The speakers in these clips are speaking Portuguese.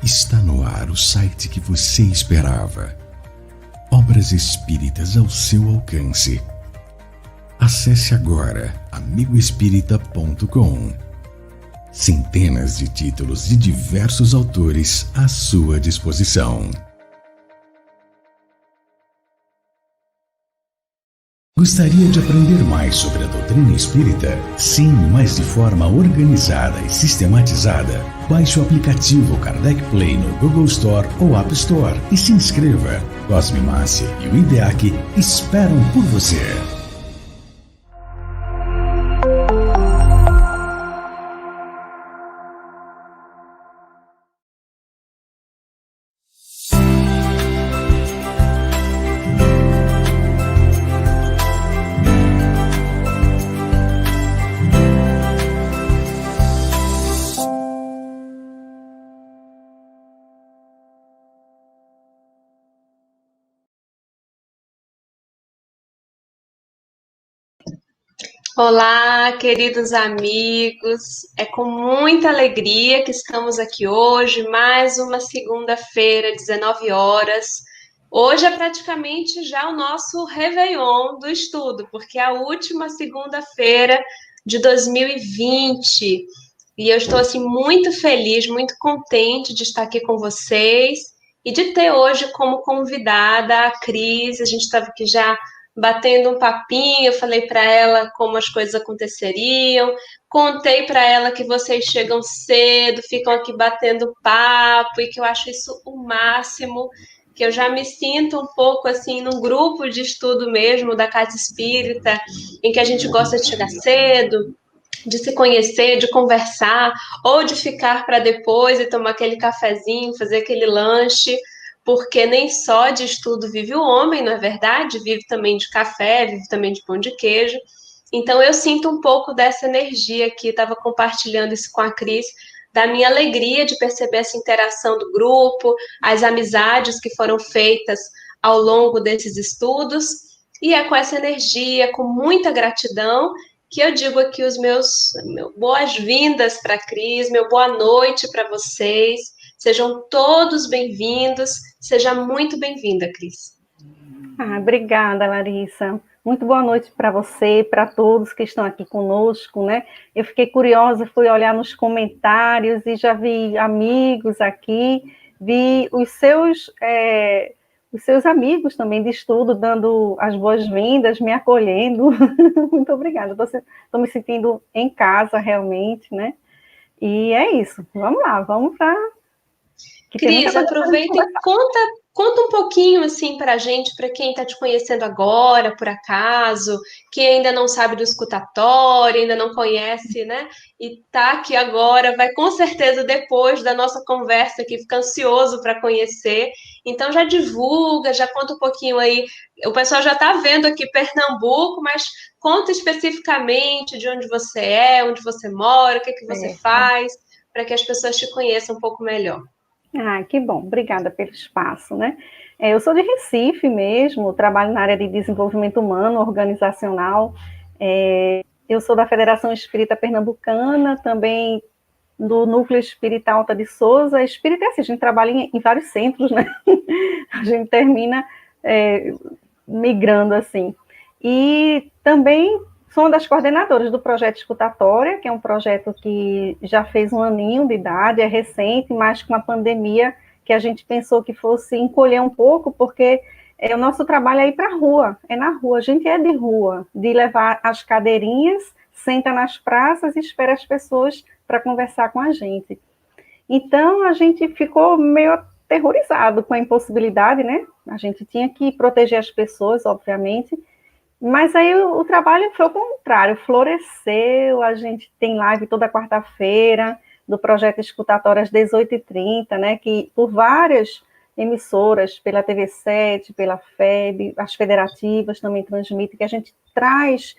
Está no ar o site que você esperava. Obras espíritas ao seu alcance. Acesse agora amigoespírita.com. Centenas de títulos de diversos autores à sua disposição. Gostaria de aprender mais sobre a doutrina espírita? Sim, mas de forma organizada e sistematizada. Baixe o aplicativo Kardec Play no Google Store ou App Store e se inscreva. Cosme Márcia e o IDEAC esperam por você. Olá, queridos amigos. É com muita alegria que estamos aqui hoje, mais uma segunda-feira, 19 horas. Hoje é praticamente já o nosso Réveillon do estudo, porque é a última segunda-feira de 2020. E eu estou assim muito feliz, muito contente de estar aqui com vocês e de ter hoje como convidada a Cris. A gente estava aqui já batendo um papinho, eu falei para ela como as coisas aconteceriam, contei para ela que vocês chegam cedo, ficam aqui batendo papo e que eu acho isso o máximo, que eu já me sinto um pouco assim num grupo de estudo mesmo da Casa Espírita, em que a gente gosta de chegar cedo, de se conhecer, de conversar, ou de ficar para depois e tomar aquele cafezinho, fazer aquele lanche, porque nem só de estudo vive o homem, não é verdade? Vive também de café, vive também de pão de queijo. Então eu sinto um pouco dessa energia aqui, estava compartilhando isso com a Cris, da minha alegria de perceber essa interação do grupo, as amizades que foram feitas ao longo desses estudos, e é com essa energia, com muita gratidão, que eu digo aqui os meus boas-vindas para a Cris, meu boa noite para vocês. Sejam todos bem-vindos. Seja muito bem-vinda, Cris. Obrigada, Larissa. Muito boa noite para você, para todos que estão aqui conosco, né? Eu fiquei curiosa, fui olhar nos comentários e já vi amigos aqui, vi os seus amigos também de estudo dando as boas-vindas, me acolhendo. Muito obrigada. Estou me sentindo em casa realmente, né? E é isso. Vamos lá, vamos para... Cris, aproveita e conta um pouquinho assim para a gente, para quem está te conhecendo agora, por acaso, que ainda não sabe do escutatório, ainda não conhece, né? E tá aqui agora, vai com certeza depois da nossa conversa aqui, fica ansioso para conhecer. Então já divulga, já conta um pouquinho aí. O pessoal já está vendo aqui Pernambuco, mas conta especificamente de onde você é, onde você mora, o que que você faz, para que as pessoas te conheçam um pouco melhor. Que bom, obrigada pelo espaço, né? Eu sou de Recife mesmo, trabalho na área de desenvolvimento humano, organizacional, eu sou da Federação Espírita Pernambucana, também do Núcleo Espírita Alta de Souza. Espírita é assim, a gente trabalha em vários centros, né? A gente termina migrando assim. E também sou uma das coordenadoras do projeto Escutatória, que é um projeto que já fez um aninho de idade, é recente, mas com a pandemia que a gente pensou que fosse encolher um pouco, porque o nosso trabalho é ir para a rua, é na rua, a gente é de rua, de levar as cadeirinhas, senta nas praças e espera as pessoas para conversar com a gente. Então, a gente ficou meio aterrorizado com a impossibilidade, né? A gente tinha que proteger as pessoas, obviamente, mas aí o trabalho foi o contrário, floresceu, a gente tem live toda quarta-feira, do projeto Escutatório às 18h30, né, que por várias emissoras, pela TV7, pela FEB, as federativas também transmitem, que a gente traz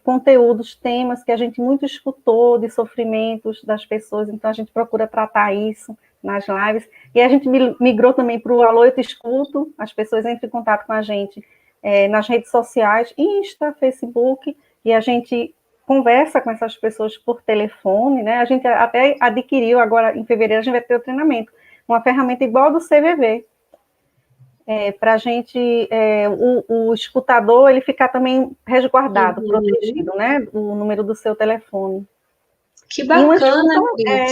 conteúdos, temas que a gente muito escutou de sofrimentos das pessoas, então a gente procura tratar isso nas lives, e a gente migrou também para o Alô, Eu Te Escuto, as pessoas entram em contato com a gente nas redes sociais, Insta, Facebook, e a gente conversa com essas pessoas por telefone, né? A gente até adquiriu, agora em fevereiro a gente vai ter o treinamento, uma ferramenta igual do CVV, para a gente, o escutador, ele ficar também resguardado, protegido, né? O número do seu telefone. Que bacana,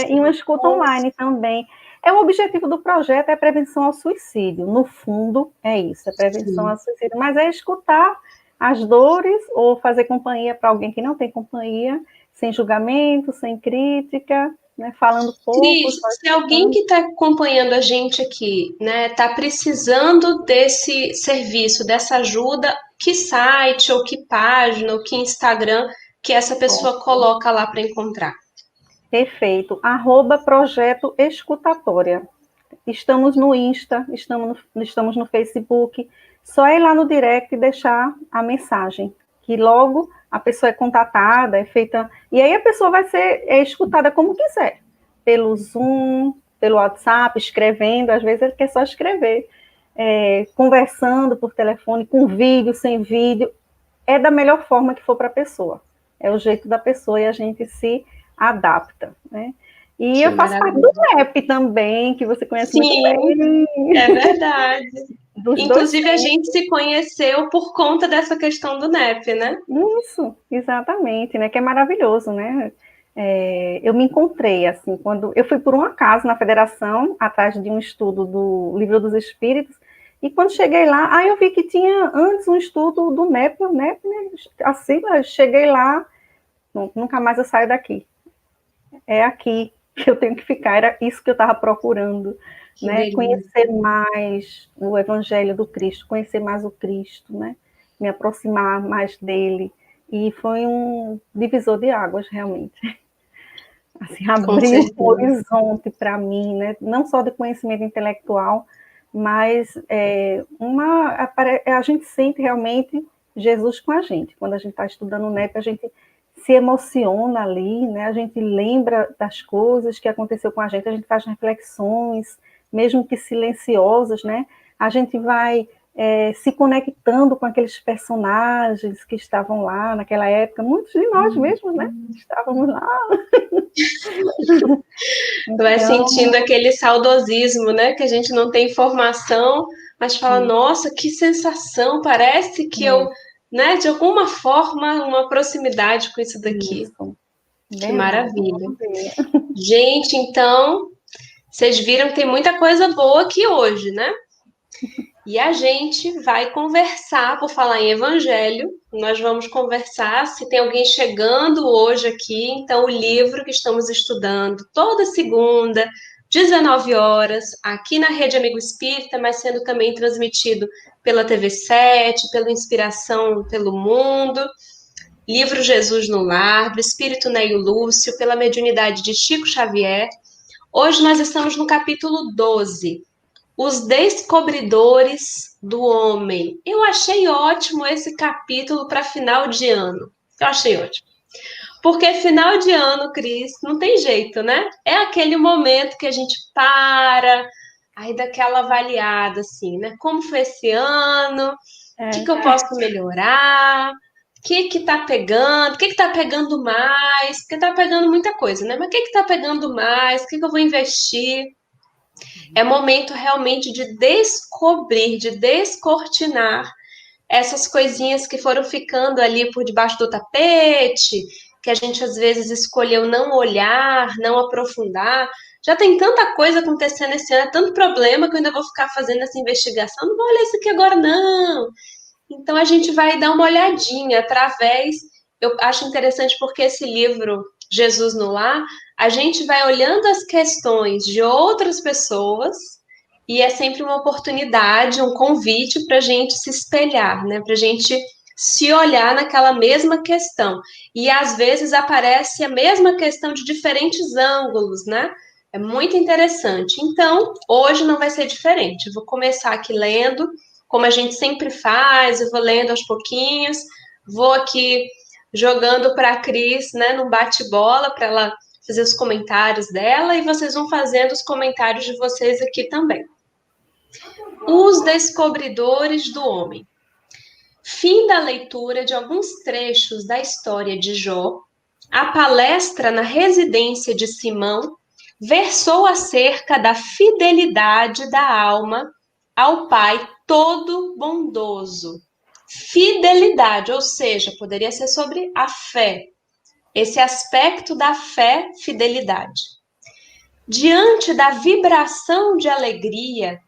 e uma escuta online também. O objetivo do projeto é a prevenção ao suicídio. No fundo, é isso, é prevenção ao suicídio. Mas é escutar as dores ou fazer companhia para alguém que não tem companhia, sem julgamento, sem crítica, né, falando pouco. Cris, se alguém que está acompanhando a gente aqui, né, está precisando desse serviço, dessa ajuda, que site, ou que página, ou que Instagram que essa pessoa coloca lá para encontrar? Perfeito. @Projeto Escutatória. Estamos no Insta, estamos no Facebook. Só ir lá no direct e deixar a mensagem, que logo a pessoa é contatada, é feita... E aí a pessoa vai ser escutada como quiser. Pelo Zoom, pelo WhatsApp, escrevendo. Às vezes ele quer só escrever. Conversando por telefone, com vídeo, sem vídeo. É da melhor forma que for para a pessoa. É o jeito da pessoa e a gente se adapta, né? E eu faço parte do NEP também, que você conhece muito bem. É verdade. Inclusive, a gente se conheceu por conta dessa questão do NEP, né? Isso, exatamente, né? Que é maravilhoso, né? Eu me encontrei, assim, quando eu fui por um acaso na federação, atrás de um estudo do Livro dos Espíritos, e quando cheguei lá, eu vi que tinha antes um estudo do NEP, né? Assim, eu cheguei lá, nunca mais eu saio daqui. É aqui que eu tenho que ficar, era isso que eu estava procurando, né? Conhecer mais o Evangelho do Cristo, conhecer mais o Cristo, né? Me aproximar mais dele, e foi um divisor de águas, realmente. Assim, abrir um horizonte para mim, né? Não só de conhecimento intelectual, mas a gente sente realmente Jesus com a gente. Quando a gente está estudando o NEP, a gente se emociona ali, né? A gente lembra das coisas que aconteceu com a gente faz reflexões, mesmo que silenciosas, né? A gente vai se conectando com aqueles personagens que estavam lá naquela época, muitos de nós mesmos, né? Estávamos lá. Vai sentindo aquele saudosismo, né? Que a gente não tem informação, mas fala, nossa, que sensação, parece que eu... né, de alguma forma, uma proximidade com isso daqui. Isso. Que maravilha. Gente, então, vocês viram que tem muita coisa boa aqui hoje, né? E a gente vai conversar, por falar em evangelho, nós vamos conversar, se tem alguém chegando hoje aqui, então o livro que estamos estudando toda segunda, 19 horas, aqui na Rede Amigo Espírita, mas sendo também transmitido pela TV7, pela Inspiração pelo Mundo, livro Jesus no Lar, do Espírito Neio Lúcio, pela mediunidade de Chico Xavier. Hoje nós estamos no capítulo 12, Os Descobridores do Homem. Eu achei ótimo esse capítulo para final de ano. Eu achei ótimo. Porque final de ano, Cris, não tem jeito, né? É aquele momento que a gente para, aí dá aquela avaliada, assim, né? Como foi esse ano? O que eu posso melhorar? O que tá pegando? O que tá pegando mais? Porque tá pegando muita coisa, né? Mas o que tá pegando mais? O que eu vou investir? É momento realmente de descobrir, de descortinar essas coisinhas que foram ficando ali por debaixo do tapete, que a gente às vezes escolheu não olhar, não aprofundar. Já tem tanta coisa acontecendo esse ano, é tanto problema que eu ainda vou ficar fazendo essa investigação. Não vou olhar isso aqui agora, não. Então a gente vai dar uma olhadinha através. Eu acho interessante porque esse livro, Jesus no Lar, a gente vai olhando as questões de outras pessoas e é sempre uma oportunidade, um convite para a gente se espelhar, né? Para a gente se olhar naquela mesma questão. E às vezes aparece a mesma questão de diferentes ângulos, né? É muito interessante. Então, hoje não vai ser diferente. Eu vou começar aqui lendo, como a gente sempre faz, eu vou lendo aos pouquinhos, vou aqui jogando para a Cris, né, num bate-bola, para ela fazer os comentários dela, e vocês vão fazendo os comentários de vocês aqui também. Os Descobridores do Homem. Fim da leitura de alguns trechos da história de Jó, a palestra na residência de Simão versou acerca da fidelidade da alma ao Pai todo bondoso. Fidelidade, ou seja, poderia ser sobre a fé. Esse aspecto da fé, fidelidade. Diante da vibração de alegria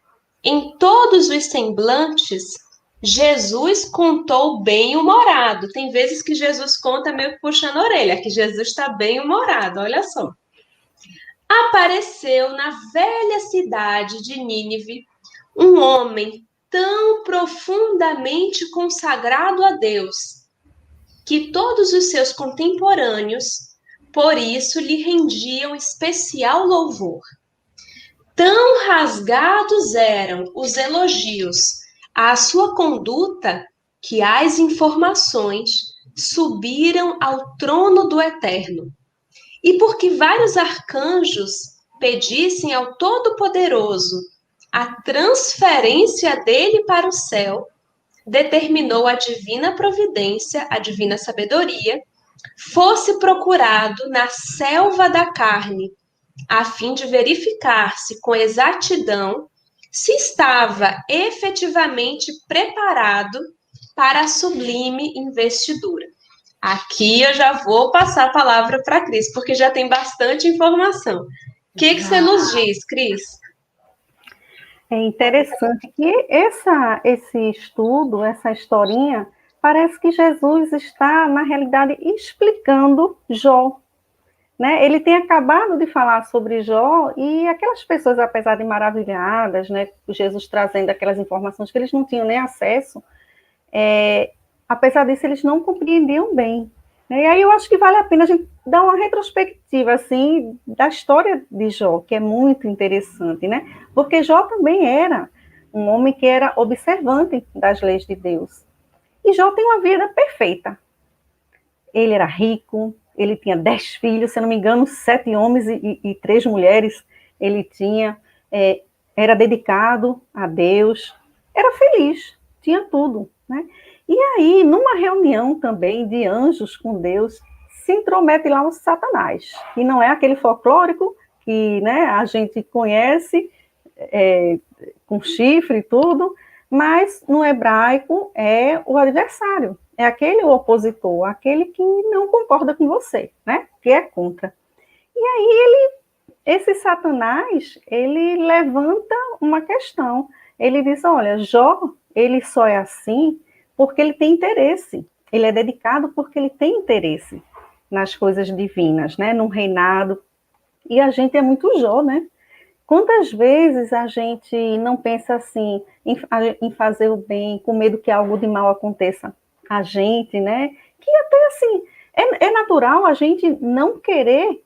em todos os semblantes, Jesus contou bem-humorado. Tem vezes que Jesus conta meio que puxando a orelha, que Jesus está bem-humorado, olha só. Apareceu na velha cidade de Nínive um homem tão profundamente consagrado a Deus, que todos os seus contemporâneos, por isso, lhe rendiam especial louvor. Tão rasgados eram os elogios à sua conduta que as informações subiram ao trono do Eterno. E porque vários arcanjos pedissem ao Todo-Poderoso a transferência dele para o céu, determinou a divina providência, a divina sabedoria, fosse procurado na selva da carne, a fim de verificar-se com exatidão se estava efetivamente preparado para a sublime investidura. Aqui eu já vou passar a palavra para a Cris, porque já tem bastante informação. O que você nos diz, Cris? É interessante que esse estudo, essa historinha, parece que Jesus está, na realidade, explicando Jó. Né? Ele tem acabado de falar sobre Jó e aquelas pessoas, apesar de maravilhadas, né, Jesus trazendo aquelas informações que eles não tinham nem acesso, apesar disso, eles não compreendiam bem. Né? E aí eu acho que vale a pena a gente dar uma retrospectiva assim, da história de Jó, que é muito interessante, né? Porque Jó também era um homem que era observante das leis de Deus. E Jó tem uma vida perfeita. Ele era rico, ele tinha 10 filhos, se não me engano, 7 homens e 3 mulheres. Ele tinha, era dedicado a Deus, era feliz, tinha tudo, né? E aí, numa reunião também de anjos com Deus, se intromete lá o Satanás, que não é aquele folclórico que, né, a gente conhece, com chifre e tudo, mas no hebraico é o adversário, é aquele opositor, aquele que não concorda com você, né, que é contra. E aí esse Satanás, ele levanta uma questão, ele diz, olha, Jó, ele só é assim porque ele tem interesse, ele é dedicado porque ele tem interesse nas coisas divinas, né, no reinado, e a gente é muito Jó, né? Quantas vezes a gente não pensa assim, em fazer o bem, com medo que algo de mal aconteça a gente, né? Que até assim, é natural a gente não querer,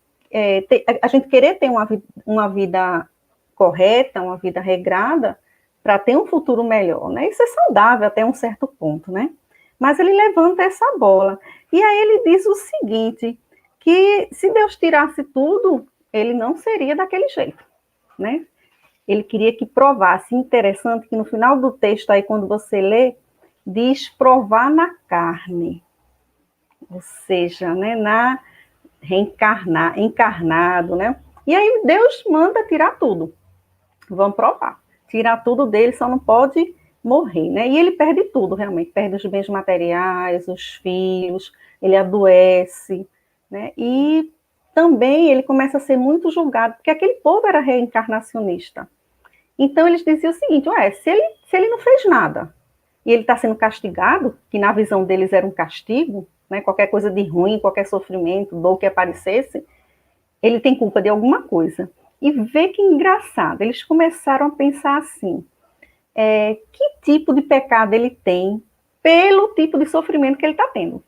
a gente querer ter uma vida correta, uma vida regrada, para ter um futuro melhor, né? Isso é saudável até um certo ponto, né? Mas ele levanta essa bola. E aí ele diz o seguinte, que se Deus tirasse tudo, ele não seria daquele jeito, né? Ele queria que provasse. Interessante que no final do texto, aí quando você lê, diz provar na carne. Ou seja, né, encarnado, né? E aí Deus manda tirar tudo. Vamos provar. Tirar tudo dele, só não pode morrer, né? E ele perde tudo, realmente. Perde os bens materiais, os filhos, ele adoece, né? E também ele começa a ser muito julgado, porque aquele povo era reencarnacionista. Então eles diziam o seguinte, se ele não fez nada, e ele está sendo castigado, que na visão deles era um castigo, né? Qualquer coisa de ruim, qualquer sofrimento, dor que aparecesse, ele tem culpa de alguma coisa. E vê que engraçado, eles começaram a pensar assim, que tipo de pecado ele tem pelo tipo de sofrimento que ele está tendo.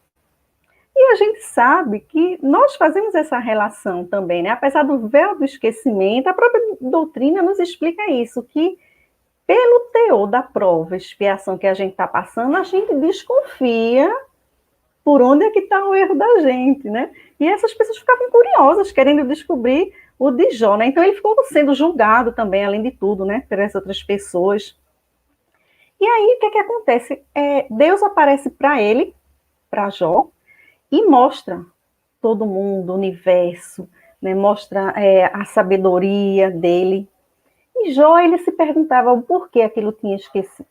E a gente sabe que nós fazemos essa relação também, né? Apesar do véu do esquecimento, a própria doutrina nos explica isso, que pelo teor da prova, expiação que a gente está passando, a gente desconfia por onde é que está o erro da gente, né? E essas pessoas ficavam curiosas, querendo descobrir o de Jó, né? Então ele ficou sendo julgado também, além de tudo, né? Pelas outras pessoas. E aí, o que acontece? Deus aparece para ele, para Jó, e mostra todo mundo, o universo, né? Mostra a sabedoria dele. E Jó, ele se perguntava o porquê aquilo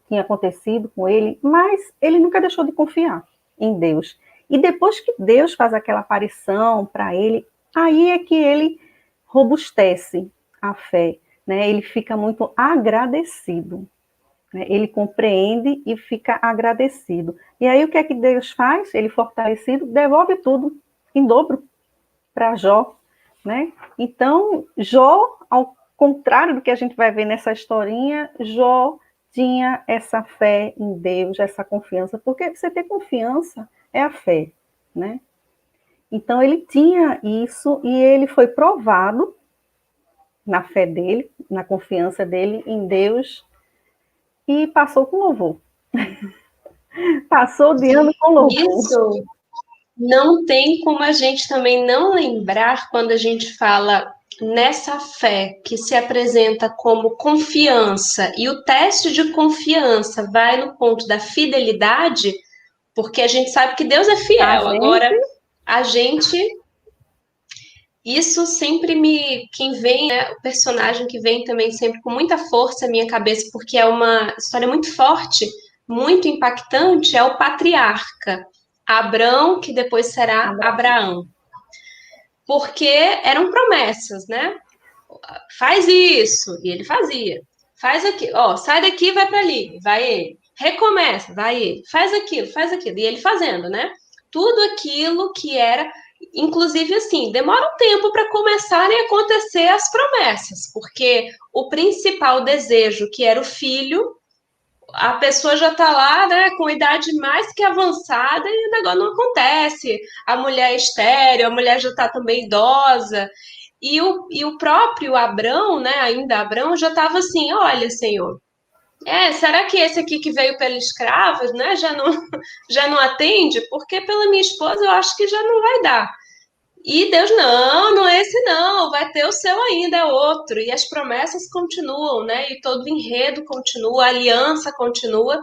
tinha acontecido com ele, mas ele nunca deixou de confiar em Deus. E depois que Deus faz aquela aparição para ele, aí é que ele robustece a fé, né? Ele fica muito agradecido, né? Ele compreende e fica agradecido. E aí o que é que Deus faz? Ele, fortalecido, devolve tudo em dobro para Jó, né? Então, Jó, ao contrário do que a gente vai ver nessa historinha, Jó tinha essa fé em Deus, essa confiança, porque você ter confiança é a fé, né? Então, ele tinha isso e ele foi provado na fé dele, na confiança dele em Deus, e passou com louvor. Passou de ano com louvor. Isso não tem como a gente também não lembrar quando a gente fala nessa fé que se apresenta como confiança, e o teste de confiança vai no ponto da fidelidade, porque a gente sabe que Deus é fiel. Agora, a gente... Isso sempre quem vem, né, o personagem que vem também sempre com muita força à minha cabeça, porque é uma história muito forte, muito impactante, é o patriarca. Abrão, que depois será Abraão. Porque eram promessas, né? Faz isso, e ele fazia. Faz aquilo, ó, sai daqui, vai para ali, vai ele. Recomeça, vai ele. Faz aquilo, e ele fazendo, né? Tudo aquilo que era, inclusive assim, demora um tempo para começarem a acontecer as promessas, porque o principal desejo, que era o filho, a pessoa já está lá, né, com idade mais que avançada e o negócio não acontece. A mulher é estéril, a mulher já está também idosa. E o próprio Abrão, né, ainda Abrão, já estava assim, olha, Senhor, será que esse aqui que veio pela escrava, né, já não atende? Porque pela minha esposa eu acho que já não vai dar. E Deus, não é esse não, vai ter o seu ainda, é outro. E as promessas continuam, né? E todo o enredo continua, a aliança continua.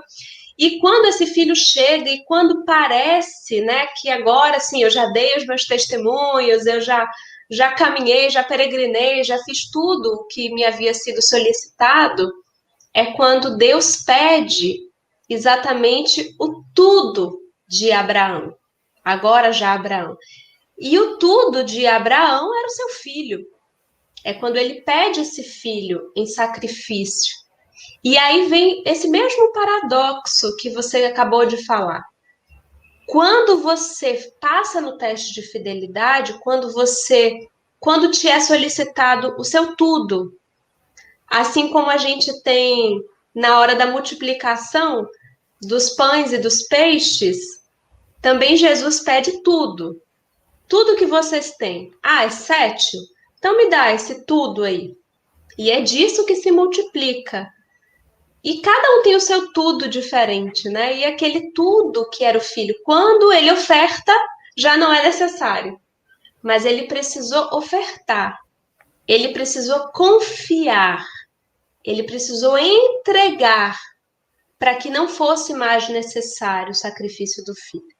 E quando esse filho chega e quando parece, né, que agora sim, eu já dei os meus testemunhos, eu já caminhei, já peregrinei, já fiz tudo o que me havia sido solicitado, é quando Deus pede exatamente o tudo de Abraão. Agora já Abraão. E o tudo de Abraão era o seu filho. É quando ele pede esse filho em sacrifício. E aí vem esse mesmo paradoxo que você acabou de falar. Quando você passa no teste de fidelidade, quando te é solicitado o seu tudo, assim como a gente tem na hora da multiplicação dos pães e dos peixes, também Jesus pede tudo. Tudo que vocês têm. É 7? Então me dá esse tudo aí. E é disso que se multiplica. E cada um tem o seu tudo diferente, né? E aquele tudo que era o filho, quando ele oferta, já não é necessário. Mas ele precisou ofertar. Ele precisou confiar. Ele precisou entregar para que não fosse mais necessário o sacrifício do filho.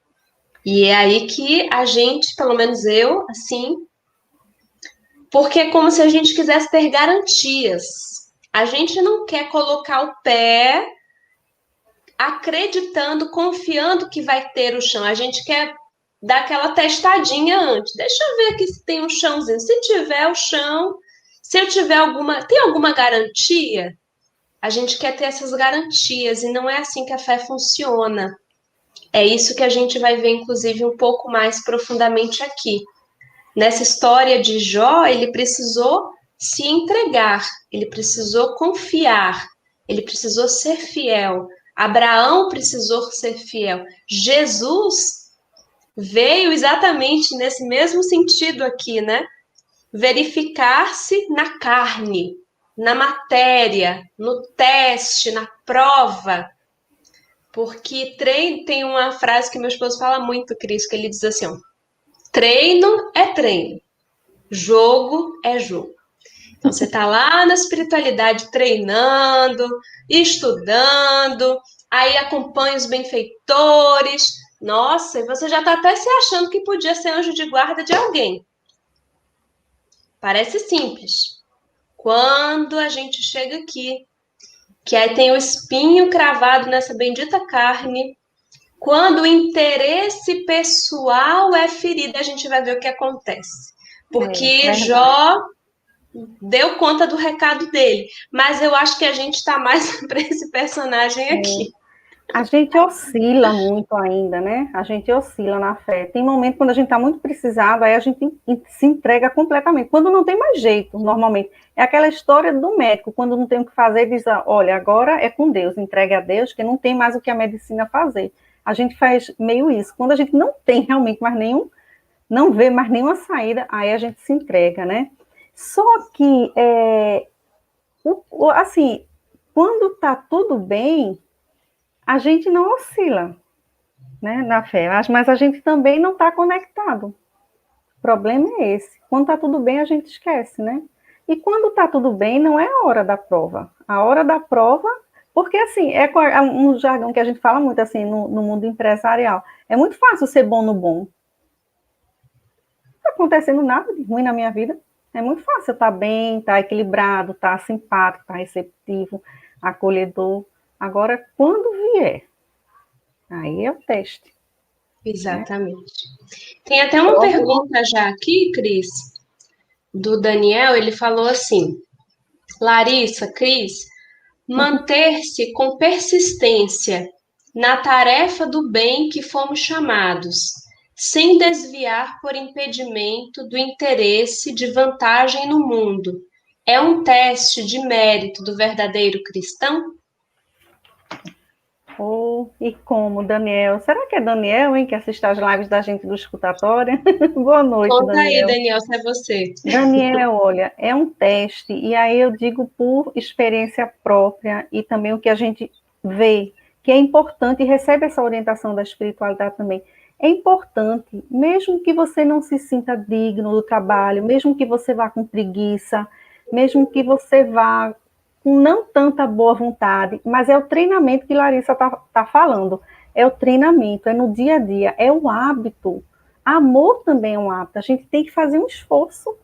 E é aí que a gente, pelo menos eu, assim, porque é como se a gente quisesse ter garantias. A gente não quer colocar o pé acreditando, confiando que vai ter o chão. A gente quer dar aquela testadinha antes. Deixa eu ver aqui se tem um chãozinho. Se tiver o chão, se eu tiver tem alguma garantia? A gente quer ter essas garantias e não é assim que a fé funciona. É isso que a gente vai ver, inclusive, um pouco mais profundamente aqui. Nessa história de Jó, ele precisou se entregar, ele precisou confiar, ele precisou ser fiel. Abraão precisou ser fiel. Jesus veio exatamente nesse mesmo sentido aqui, né? Verificar-se na carne, na matéria, no teste, na prova. Porque treino, tem uma frase que meu esposo fala muito, Cris, que ele diz assim, ó, treino é treino, jogo é jogo. Então, você está lá na espiritualidade treinando, estudando, aí acompanha os benfeitores. Nossa, e você já está até se achando que podia ser anjo de guarda de alguém. Parece simples. Quando a gente chega aqui, que aí tem o espinho cravado nessa bendita carne, quando o interesse pessoal é ferido, a gente vai ver o que acontece. Porque Jó deu conta do recado dele, mas eu acho que a gente está mais para esse personagem aqui. A gente oscila muito ainda, né? A gente oscila na fé. Tem momento quando a gente está muito precisado, aí a gente se entrega completamente. Quando não tem mais jeito, normalmente. É aquela história do médico, quando não tem o que fazer, diz, olha, agora é com Deus, entregue a Deus, que não tem mais o que a medicina fazer. A gente faz meio isso. Quando a gente não tem realmente mais nenhum, não vê mais nenhuma saída, aí a gente se entrega, né? Só que, assim, quando está tudo bem, a gente não oscila, né, na fé, mas a gente também não está conectado. O problema é esse. Quando está tudo bem, a gente esquece, né? E quando está tudo bem, não é a hora da prova. A hora da prova, porque assim, é um jargão que a gente fala muito assim no mundo empresarial. É muito fácil ser bom no bom. Não está acontecendo nada de ruim na minha vida. É muito fácil estar bem, estar equilibrado, estar simpático, estar receptivo, acolhedor. Agora, quando vier, aí é o teste. Exatamente. Né? Tem até uma pergunta já aqui, Cris, do Daniel. Ele falou assim: Larissa, Cris, manter-se com persistência na tarefa do bem que fomos chamados, sem desviar por impedimento do interesse de vantagem no mundo, é um teste de mérito do verdadeiro cristão? E como, Daniel? Será que é Daniel, hein, que assiste às lives da gente do Escutatória? Boa noite, Conta Daniel. aí, Daniel, se é você. Daniel, olha, é um teste, e aí eu digo por experiência própria e também o que a gente vê, que é importante, e recebe essa orientação da espiritualidade também. É importante, mesmo que você não se sinta digno do trabalho, mesmo que você vá com preguiça, mesmo que você vá com não tanta boa vontade, mas é o treinamento que Larissa tá falando. É o treinamento, é no dia a dia, é o hábito. Amor também é um hábito. A gente tem que fazer um esforço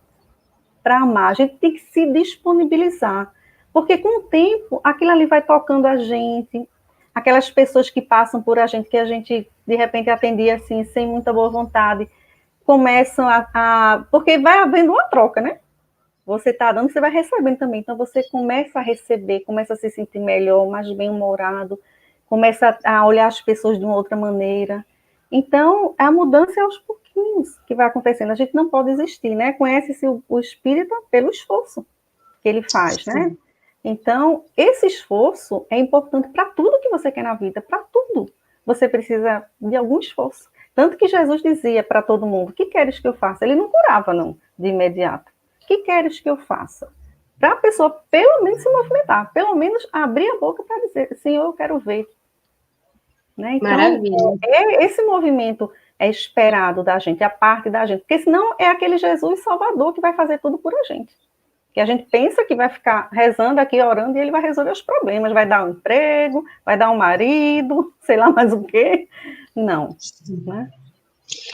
para amar, a gente tem que se disponibilizar. Porque com o tempo, aquilo ali vai tocando a gente, aquelas pessoas que passam por a gente, que a gente, de repente, atendia assim, sem muita boa vontade, começam porque vai havendo uma troca, né? Você está dando, você vai recebendo também. Então, você começa a receber, começa a se sentir melhor, mais bem-humorado, começa a olhar as pessoas de uma outra maneira. Então, a mudança é aos pouquinhos que vai acontecendo. A gente não pode existir, né? Conhece-se o espírita pelo esforço que ele faz, né? Então, esse esforço é importante para tudo que você quer na vida, para tudo. Você precisa de algum esforço. Tanto que Jesus dizia para todo mundo: o que queres que eu faça? Ele não curava, não, de imediato. O que queres que eu faça? Para a pessoa, pelo menos, se movimentar, pelo menos abrir a boca para dizer: Senhor, eu quero ver. Né? Então, maravilha. Esse movimento é esperado da gente, a parte da gente, porque senão é aquele Jesus Salvador que vai fazer tudo por a gente. Que a gente pensa que vai ficar rezando aqui, orando, e ele vai resolver os problemas, vai dar um emprego, vai dar um marido, sei lá mais o quê. Não, né?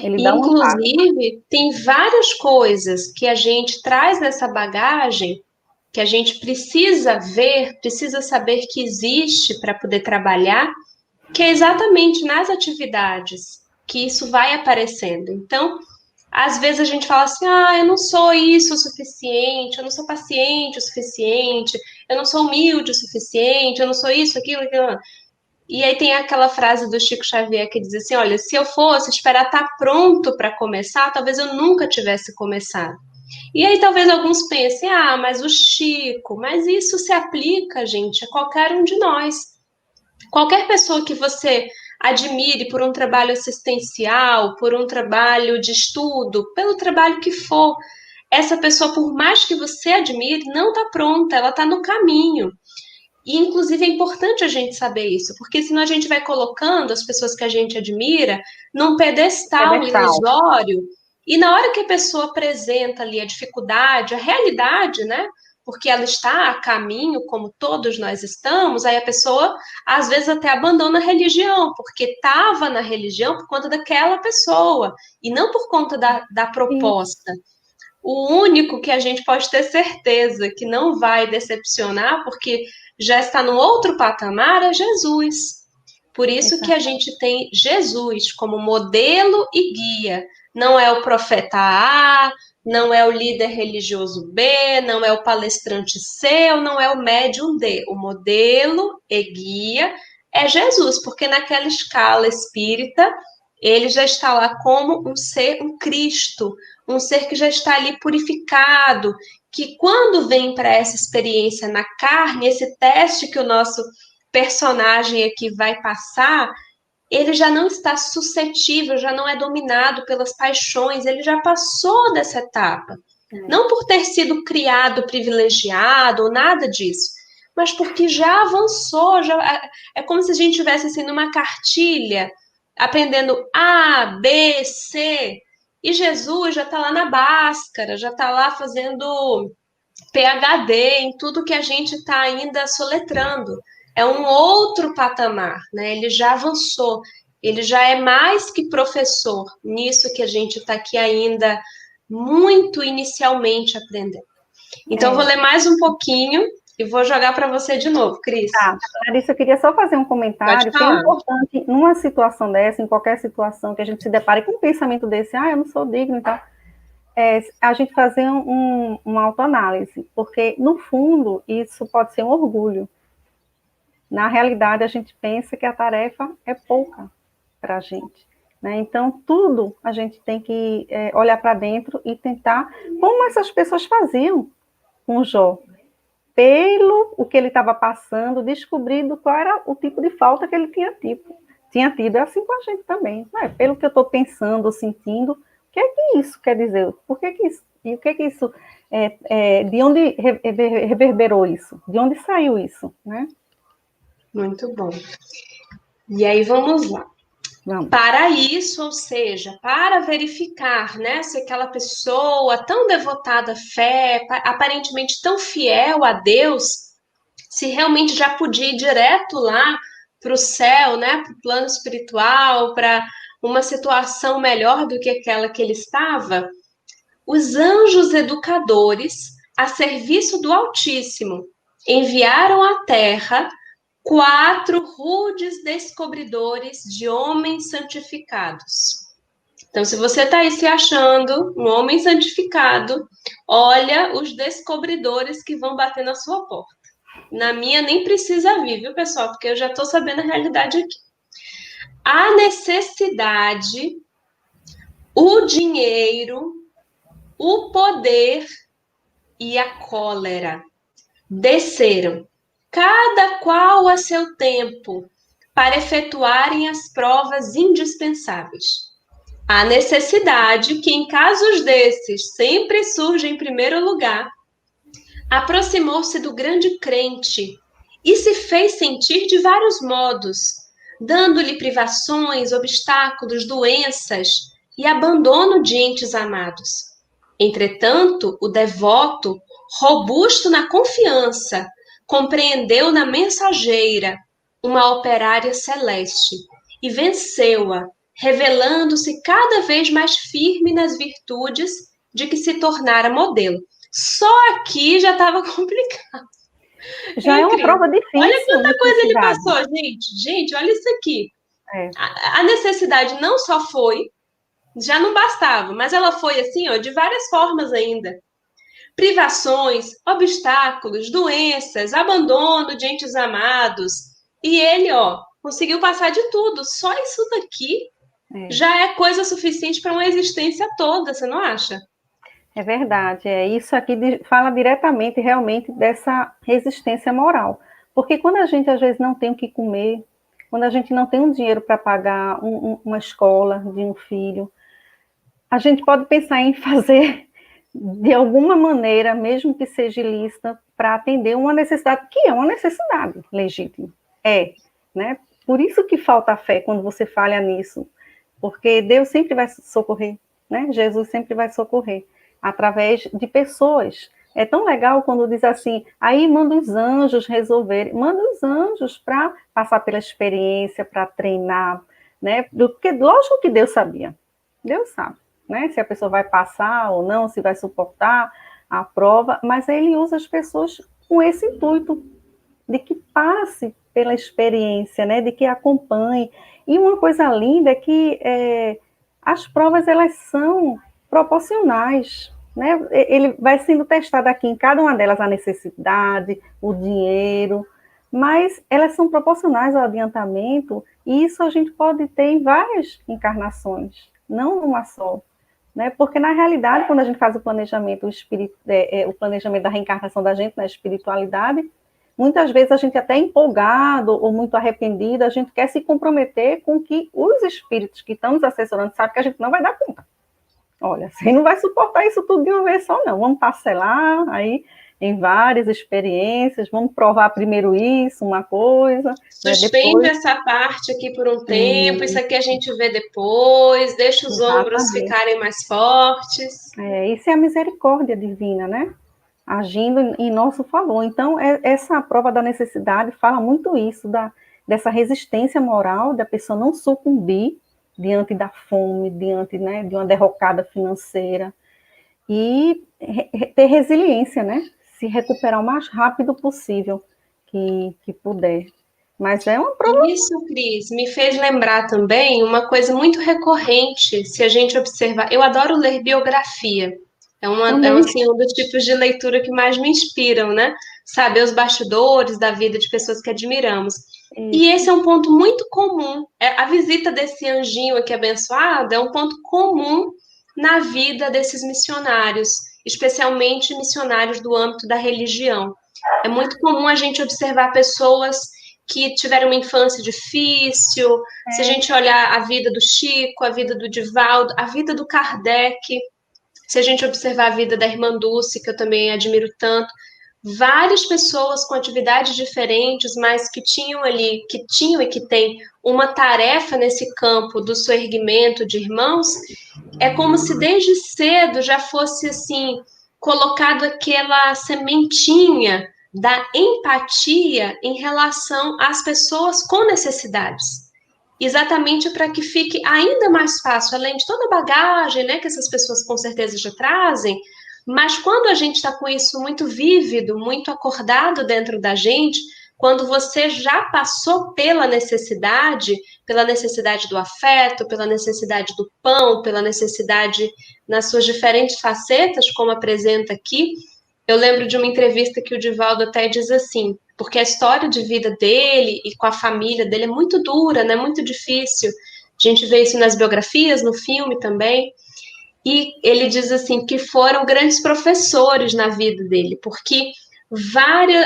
Ele dá inclusive, tem várias coisas que a gente traz nessa bagagem que a gente precisa ver, precisa saber que existe para poder trabalhar, que é exatamente nas atividades que isso vai aparecendo. Então, às vezes a gente fala assim: eu não sou isso o suficiente, eu não sou paciente o suficiente, eu não sou humilde o suficiente, eu não sou isso, aquilo, aquilo. E aí tem aquela frase do Chico Xavier que diz assim: olha, se eu fosse esperar estar pronto para começar, talvez eu nunca tivesse começado. E aí talvez alguns pensem: mas o Chico, mas isso se aplica, gente, a qualquer um de nós. Qualquer pessoa que você admire por um trabalho assistencial, por um trabalho de estudo, pelo trabalho que for, essa pessoa, por mais que você admire, não está pronta, ela está no caminho. E, inclusive, é importante a gente saber isso, porque senão a gente vai colocando as pessoas que a gente admira num pedestal ilusório, e na hora que a pessoa apresenta ali a dificuldade, a realidade, né? porque ela está a caminho, como todos nós estamos, aí a pessoa às vezes até abandona a religião, porque estava na religião por conta daquela pessoa, e não por conta da proposta. O único que a gente pode ter certeza que não vai decepcionar, porque já está no outro patamar, é Jesus. Por isso que a gente tem Jesus como modelo e guia. Não é o profeta A, não é o líder religioso B, não é o palestrante C, ou não é o médium D. O modelo e guia é Jesus, porque naquela escala espírita, ele já está lá como um ser, um Cristo, um ser que já está ali purificado, que quando vem para essa experiência na carne, esse teste que o nosso personagem aqui vai passar, ele já não está suscetível, já não é dominado pelas paixões, ele já passou dessa etapa. Não por ter sido criado privilegiado ou nada disso, mas porque já avançou, é como se a gente estivesse assim numa cartilha, aprendendo A, B, C, e Jesus já está lá na Bhaskara, já está lá fazendo PhD em tudo que a gente está ainda soletrando. É um outro patamar, né? Ele já avançou, ele já é mais que professor nisso que a gente está aqui ainda muito inicialmente aprendendo. Então, vou ler mais um pouquinho e vou jogar para você de novo, Cris. Tá, Larissa, eu queria só fazer um comentário, que é importante, numa situação dessa, em qualquer situação que a gente se depare com um pensamento desse, eu não sou digno e tal, a gente fazer uma autoanálise, porque, no fundo, isso pode ser um orgulho. Na realidade, a gente pensa que a tarefa é pouca para a gente, né? Então, tudo a gente tem que olhar para dentro e tentar, como essas pessoas faziam com o Jó, pelo o que ele estava passando, descobrindo qual era o tipo de falta que ele tinha tido. É assim com a gente também, né? Pelo que eu estou pensando, sentindo, o que é que isso quer dizer? Por que que isso? E o que é que isso? De onde reverberou isso? De onde saiu isso, né? Muito bom. E aí, vamos lá. Para isso, ou seja, para verificar, né, se aquela pessoa tão devotada à fé, aparentemente tão fiel a Deus, se realmente já podia ir direto lá para o céu, né, para o plano espiritual, para uma situação melhor do que aquela que ele estava, os anjos educadores, a serviço do Altíssimo, enviaram à Terra 4 rudes descobridores de homens santificados. Então, se você está aí se achando um homem santificado, olha os descobridores que vão bater na sua porta. Na minha nem precisa vir, viu, pessoal? Porque eu já estou sabendo a realidade aqui. A necessidade, o dinheiro, o poder e a cólera desceram, cada qual a seu tempo, para efetuarem as provas indispensáveis. A necessidade, que em casos desses sempre surge em primeiro lugar, aproximou-se do grande crente e se fez sentir de vários modos, dando-lhe privações, obstáculos, doenças e abandono de entes amados. Entretanto, o devoto, robusto na confiança, compreendeu na mensageira uma operária celeste e venceu-a, revelando-se cada vez mais firme nas virtudes de que se tornara modelo. Só aqui já estava complicado. Já é uma prova difícil. Olha quanta coisa ele passou, gente. Gente, olha isso aqui. A necessidade não só foi, já não bastava, mas ela foi assim, ó, de várias formas ainda. Privações, obstáculos, doenças, abandono de entes amados. E ele, ó, conseguiu passar de tudo. Só isso daqui já é coisa suficiente para uma existência toda, você não acha? É verdade, isso aqui fala diretamente, realmente, dessa resistência moral. Porque quando a gente, às vezes, não tem o que comer, quando a gente não tem um dinheiro para pagar uma escola de um filho, a gente pode pensar em fazer, de alguma maneira, mesmo que seja ilícita, para atender uma necessidade, que é uma necessidade legítima. Né? Por isso que falta a fé quando você falha nisso, porque Deus sempre vai socorrer, né? Jesus sempre vai socorrer, através de pessoas, É tão legal quando diz assim, aí manda os anjos resolverem, manda os anjos para passar pela experiência, para treinar, né? Porque lógico que Deus sabia, Deus sabe, né? Se a pessoa vai passar ou não, se vai suportar a prova, mas ele usa as pessoas com esse intuito de que passe pela experiência, né? De que acompanhe. E uma coisa linda é que as provas elas são proporcionais, né? Ele vai sendo testado aqui em cada uma delas a necessidade, o dinheiro, mas elas são proporcionais ao adiantamento e isso a gente pode ter em várias encarnações, não numa só. Né? Porque, na realidade, quando a gente faz o planejamento, o planejamento da reencarnação da gente na espiritualidade, muitas vezes a gente até empolgado ou muito arrependido, a gente quer se comprometer com que os espíritos que estão nos assessorando sabem que a gente não vai dar conta. Olha, você não vai suportar isso tudo de uma vez só, não. Vamos parcelar aí em várias experiências, vamos provar primeiro isso, uma coisa. Suspende essa parte aqui por um tempo, isso aqui a gente vê depois, deixa os ombros ficarem mais fortes. Isso é a misericórdia divina, né? Agindo em nosso favor. Então, essa prova da necessidade fala muito isso, dessa resistência moral, da pessoa não sucumbir diante da fome, diante, né, de uma derrocada financeira, e ter resiliência, né? Se recuperar o mais rápido possível que puder. Mas é uma prova... Isso, Cris, me fez lembrar também uma coisa muito recorrente, se a gente observar. Eu adoro ler biografia. Assim, um dos tipos de leitura que mais me inspiram, né? Saber os bastidores da vida de pessoas que admiramos. E esse é um ponto muito comum. A visita desse anjinho aqui abençoado é um ponto comum na vida desses missionários, especialmente missionários do âmbito da religião. É muito comum a gente observar pessoas que tiveram uma infância difícil. Se a gente olhar a vida do Chico, a vida do Divaldo, a vida do Kardec, se a gente observar a vida da irmã Dulce, que eu também admiro tanto, várias pessoas com atividades diferentes, mas que tinham e que têm uma tarefa nesse campo do soerguimento de irmãos, é como se desde cedo já fosse assim colocado aquela sementinha da empatia em relação às pessoas com necessidades. Exatamente para que fique ainda mais fácil, além de toda a bagagem, né, que essas pessoas com certeza já trazem, mas quando a gente está com isso muito vívido, muito acordado dentro da gente, quando você já passou pela necessidade do afeto, pela necessidade do pão, pela necessidade nas suas diferentes facetas, como apresenta aqui. Eu lembro de uma entrevista que o Divaldo até diz assim, porque a história de vida dele e com a família dele é muito dura, né? Muito difícil. A gente vê isso nas biografias, no filme também. E ele diz assim que foram grandes professores na vida dele, porque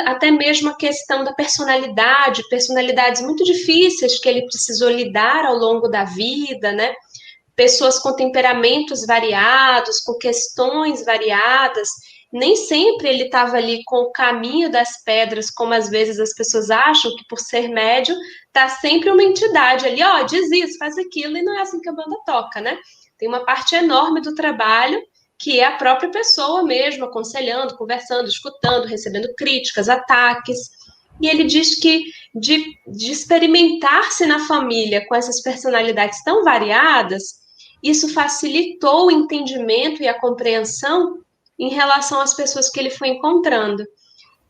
até mesmo a questão da personalidade, personalidades muito difíceis que ele precisou lidar ao longo da vida, né? Pessoas com temperamentos variados, com questões variadas, nem sempre ele estava ali com o caminho das pedras, como às vezes as pessoas acham que por ser médium, tá sempre uma entidade ali, ó, diz isso, faz aquilo, e não é assim que a banda toca, né? Tem uma parte enorme do trabalho que é a própria pessoa mesmo, aconselhando, conversando, escutando, recebendo críticas, ataques. E ele diz que de experimentar-se na família com essas personalidades tão variadas, isso facilitou o entendimento e a compreensão em relação às pessoas que ele foi encontrando.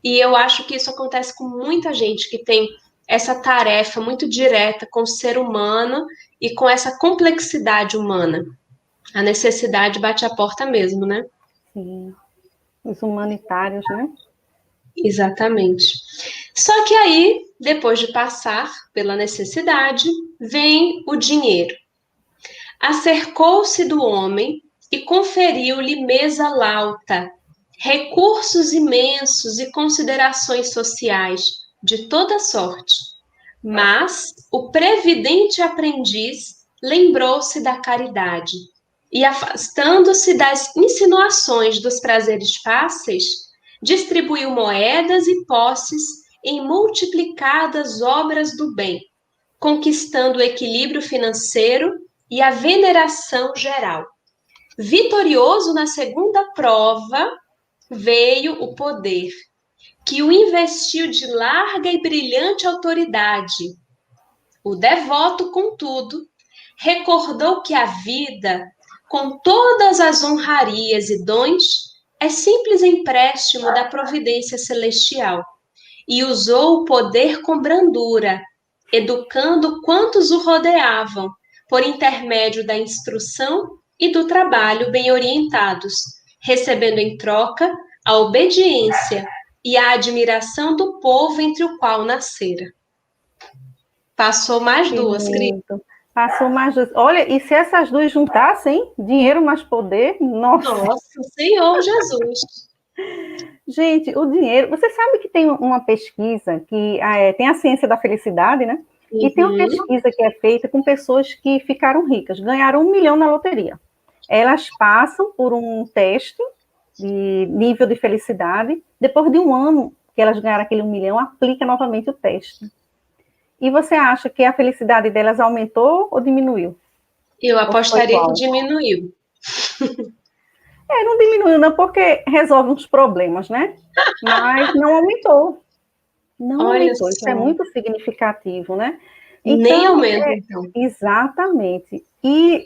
E eu acho que isso acontece com muita gente que tem essa tarefa muito direta com o ser humano e com essa complexidade humana. A necessidade bate a porta mesmo, né? Sim, os humanitários, né? Exatamente. Só que aí, depois de passar pela necessidade, vem o dinheiro. Acercou-se do homem e conferiu-lhe mesa lauta, recursos imensos e considerações sociais de toda sorte. Mas o previdente aprendiz lembrou-se da caridade e, afastando-se das insinuações dos prazeres fáceis, distribuiu moedas e posses em multiplicadas obras do bem, conquistando o equilíbrio financeiro e a veneração geral. Vitorioso na segunda prova, veio o poder, que o investiu de larga e brilhante autoridade. O devoto, contudo, recordou que a vida, com todas as honrarias e dons, é simples empréstimo da providência celestial, e usou o poder com brandura, educando quantos o rodeavam, por intermédio da instrução e do trabalho bem orientados, recebendo em troca a obediência e a admiração do povo entre o qual nascera. Passou mais Que duas, Cris. lindo. Passou mais duas. Olha, e se essas duas juntassem, dinheiro mais poder, nossa. Nossa, Senhor Jesus. Gente, o dinheiro. Você sabe que tem uma pesquisa que tem a ciência da felicidade, né? E tem uma pesquisa que é feita com pessoas que ficaram ricas, ganharam 1 milhão na loteria. Elas passam por um teste de nível de felicidade. Depois de um ano que elas ganharam aquele 1 milhão, aplica novamente o teste. E você acha que a felicidade delas aumentou ou diminuiu? Eu apostaria que diminuiu. Não diminuiu não, porque resolve uns problemas, né? Mas não aumentou. Não Olha aumentou. Isso só. é muito significativo, né? Nem aumenta, então. Exatamente. E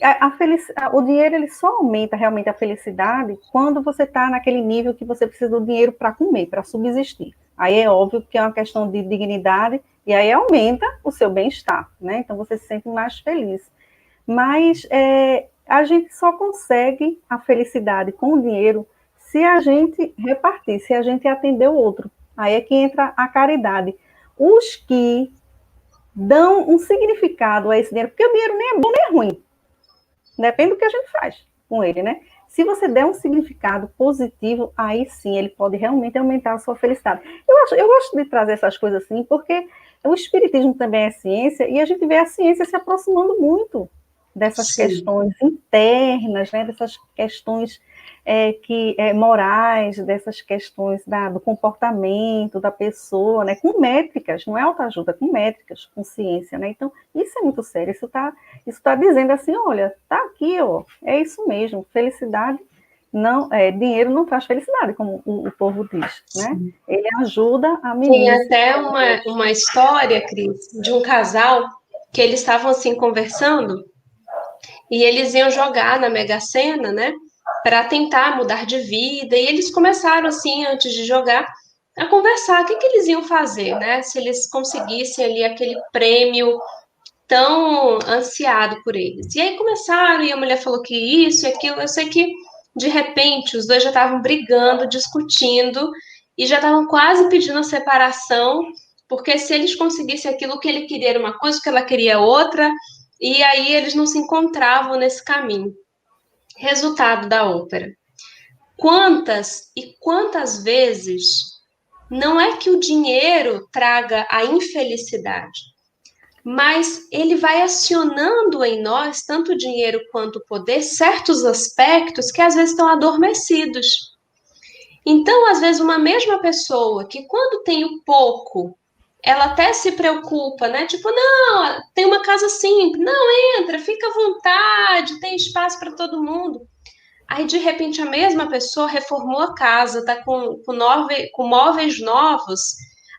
o dinheiro ele só aumenta realmente a felicidade quando você está naquele nível que você precisa do dinheiro para comer, para subsistir. Aí é óbvio que é uma questão de dignidade e aí aumenta o seu bem-estar, né? Então você se sente mais feliz. Mas a gente só consegue a felicidade com o dinheiro se a gente repartir, se a gente atender o outro. Aí é que entra a caridade. Os que dão um significado a esse dinheiro, porque o dinheiro nem é bom nem é ruim. Depende do que a gente faz com ele, né? Se você der um significado positivo, aí sim, ele pode realmente aumentar a sua felicidade. Eu gosto de trazer essas coisas assim, porque o espiritismo também é ciência, e a gente vê a ciência se aproximando muito dessas questões internas, né? Dessas questões morais, dessas questões do comportamento da pessoa, né? Com métricas, não é autoajuda, com métricas, com ciência, né? Então, isso é muito sério, isso tá dizendo assim, olha, tá aqui, ó, é isso mesmo, felicidade, não, dinheiro não traz felicidade, como o povo diz, né? Ele ajuda a Tem menina. até uma história, Cris, de um casal que eles estavam assim conversando e eles iam jogar na Mega Sena, né? Para tentar mudar de vida. E eles começaram assim, antes de jogar, a conversar. O que eles iam fazer, né? Se eles conseguissem ali aquele prêmio tão ansiado por eles. E aí começaram, e a mulher falou que isso e aquilo. Eu sei que de repente os dois já estavam brigando, discutindo e já estavam quase pedindo a separação, porque se eles conseguissem aquilo, o que ele queria era uma coisa, o que ela queria outra, e aí eles não se encontravam nesse caminho. Resultado da ópera. Quantas e quantas vezes não é que o dinheiro traga a infelicidade, mas ele vai acionando em nós, tanto o dinheiro quanto o poder, certos aspectos que às vezes estão adormecidos. Então, às vezes, uma mesma pessoa que quando tem o pouco, ela até se preocupa, né? Tipo, não, tem uma casa simples, não, entra, fica à vontade, tem espaço para todo mundo. Aí, de repente, a mesma pessoa reformou a casa, está com móveis novos,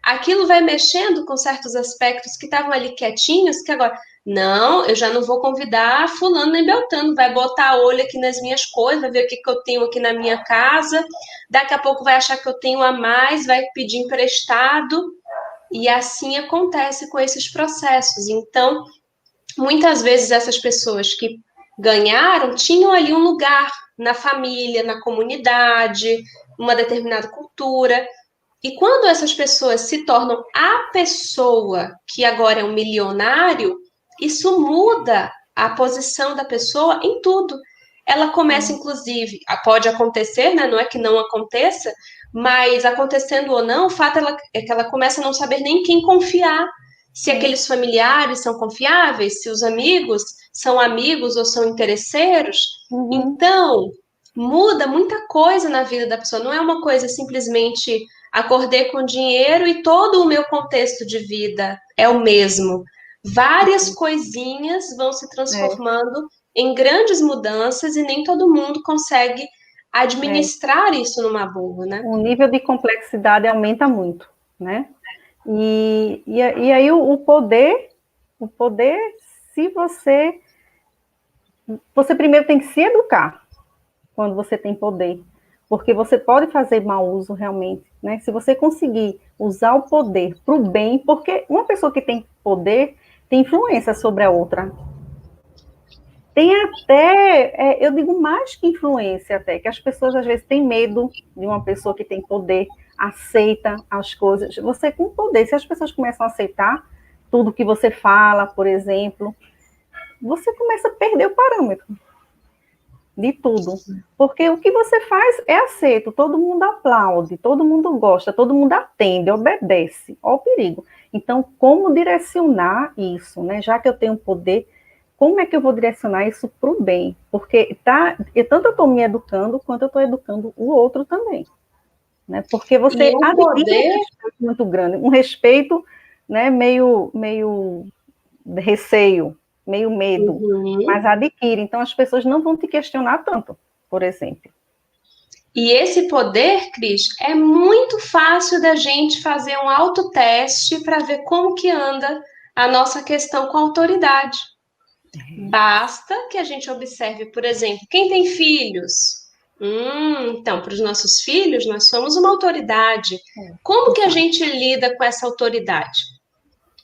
aquilo vai mexendo com certos aspectos que estavam ali quietinhos, que agora, não, eu já não vou convidar fulano nem beltano, vai botar olho aqui nas minhas coisas, vai ver o que eu tenho aqui na minha casa, daqui a pouco vai achar que eu tenho a mais, vai pedir emprestado, e assim acontece com esses processos. Então, muitas vezes essas pessoas que ganharam tinham ali um lugar na família, na comunidade, uma determinada cultura. E quando essas pessoas se tornam a pessoa que agora é um milionário, isso muda a posição da pessoa em tudo. Ela começa, inclusive, pode acontecer, né? Não é que não aconteça, mas acontecendo ou não, o fato é que ela começa a não saber nem quem confiar. Se aqueles familiares são confiáveis, se os amigos são amigos ou são interesseiros. Então, muda muita coisa na vida da pessoa. Não é uma coisa simplesmente acordei com dinheiro e todo o meu contexto de vida é o mesmo. Várias coisinhas vão se transformando em grandes mudanças e nem todo mundo consegue administrar isso numa boa, né? O nível de complexidade aumenta muito, né? E aí o poder, se você primeiro tem que se educar quando você tem poder, porque você pode fazer mau uso realmente, né? Se você conseguir usar o poder para o bem, porque uma pessoa que tem poder tem influência sobre a outra. Tem até, eu digo mais que influência até, que as pessoas às vezes têm medo de uma pessoa que tem poder, aceita as coisas. Você com poder, se as pessoas começam a aceitar tudo que você fala, por exemplo, você começa a perder o parâmetro de tudo. Porque o que você faz é aceito, todo mundo aplaude, todo mundo gosta, todo mundo atende, obedece. Olha o perigo. Então, como direcionar isso, né? Já que eu tenho poder, como é que eu vou direcionar isso para o bem? Porque tanto eu estou me educando, quanto eu estou educando o outro também. Né? Porque você adquire um respeito muito grande, um respeito, né, meio receio, meio medo, mas adquire. Então, as pessoas não vão te questionar tanto, por exemplo. E esse poder, Cris, é muito fácil da gente fazer um autoteste para ver como que anda a nossa questão com a autoridade. Basta que a gente observe, por exemplo, quem tem filhos. Então, para os nossos filhos, nós somos uma autoridade. Como que a gente lida com essa autoridade?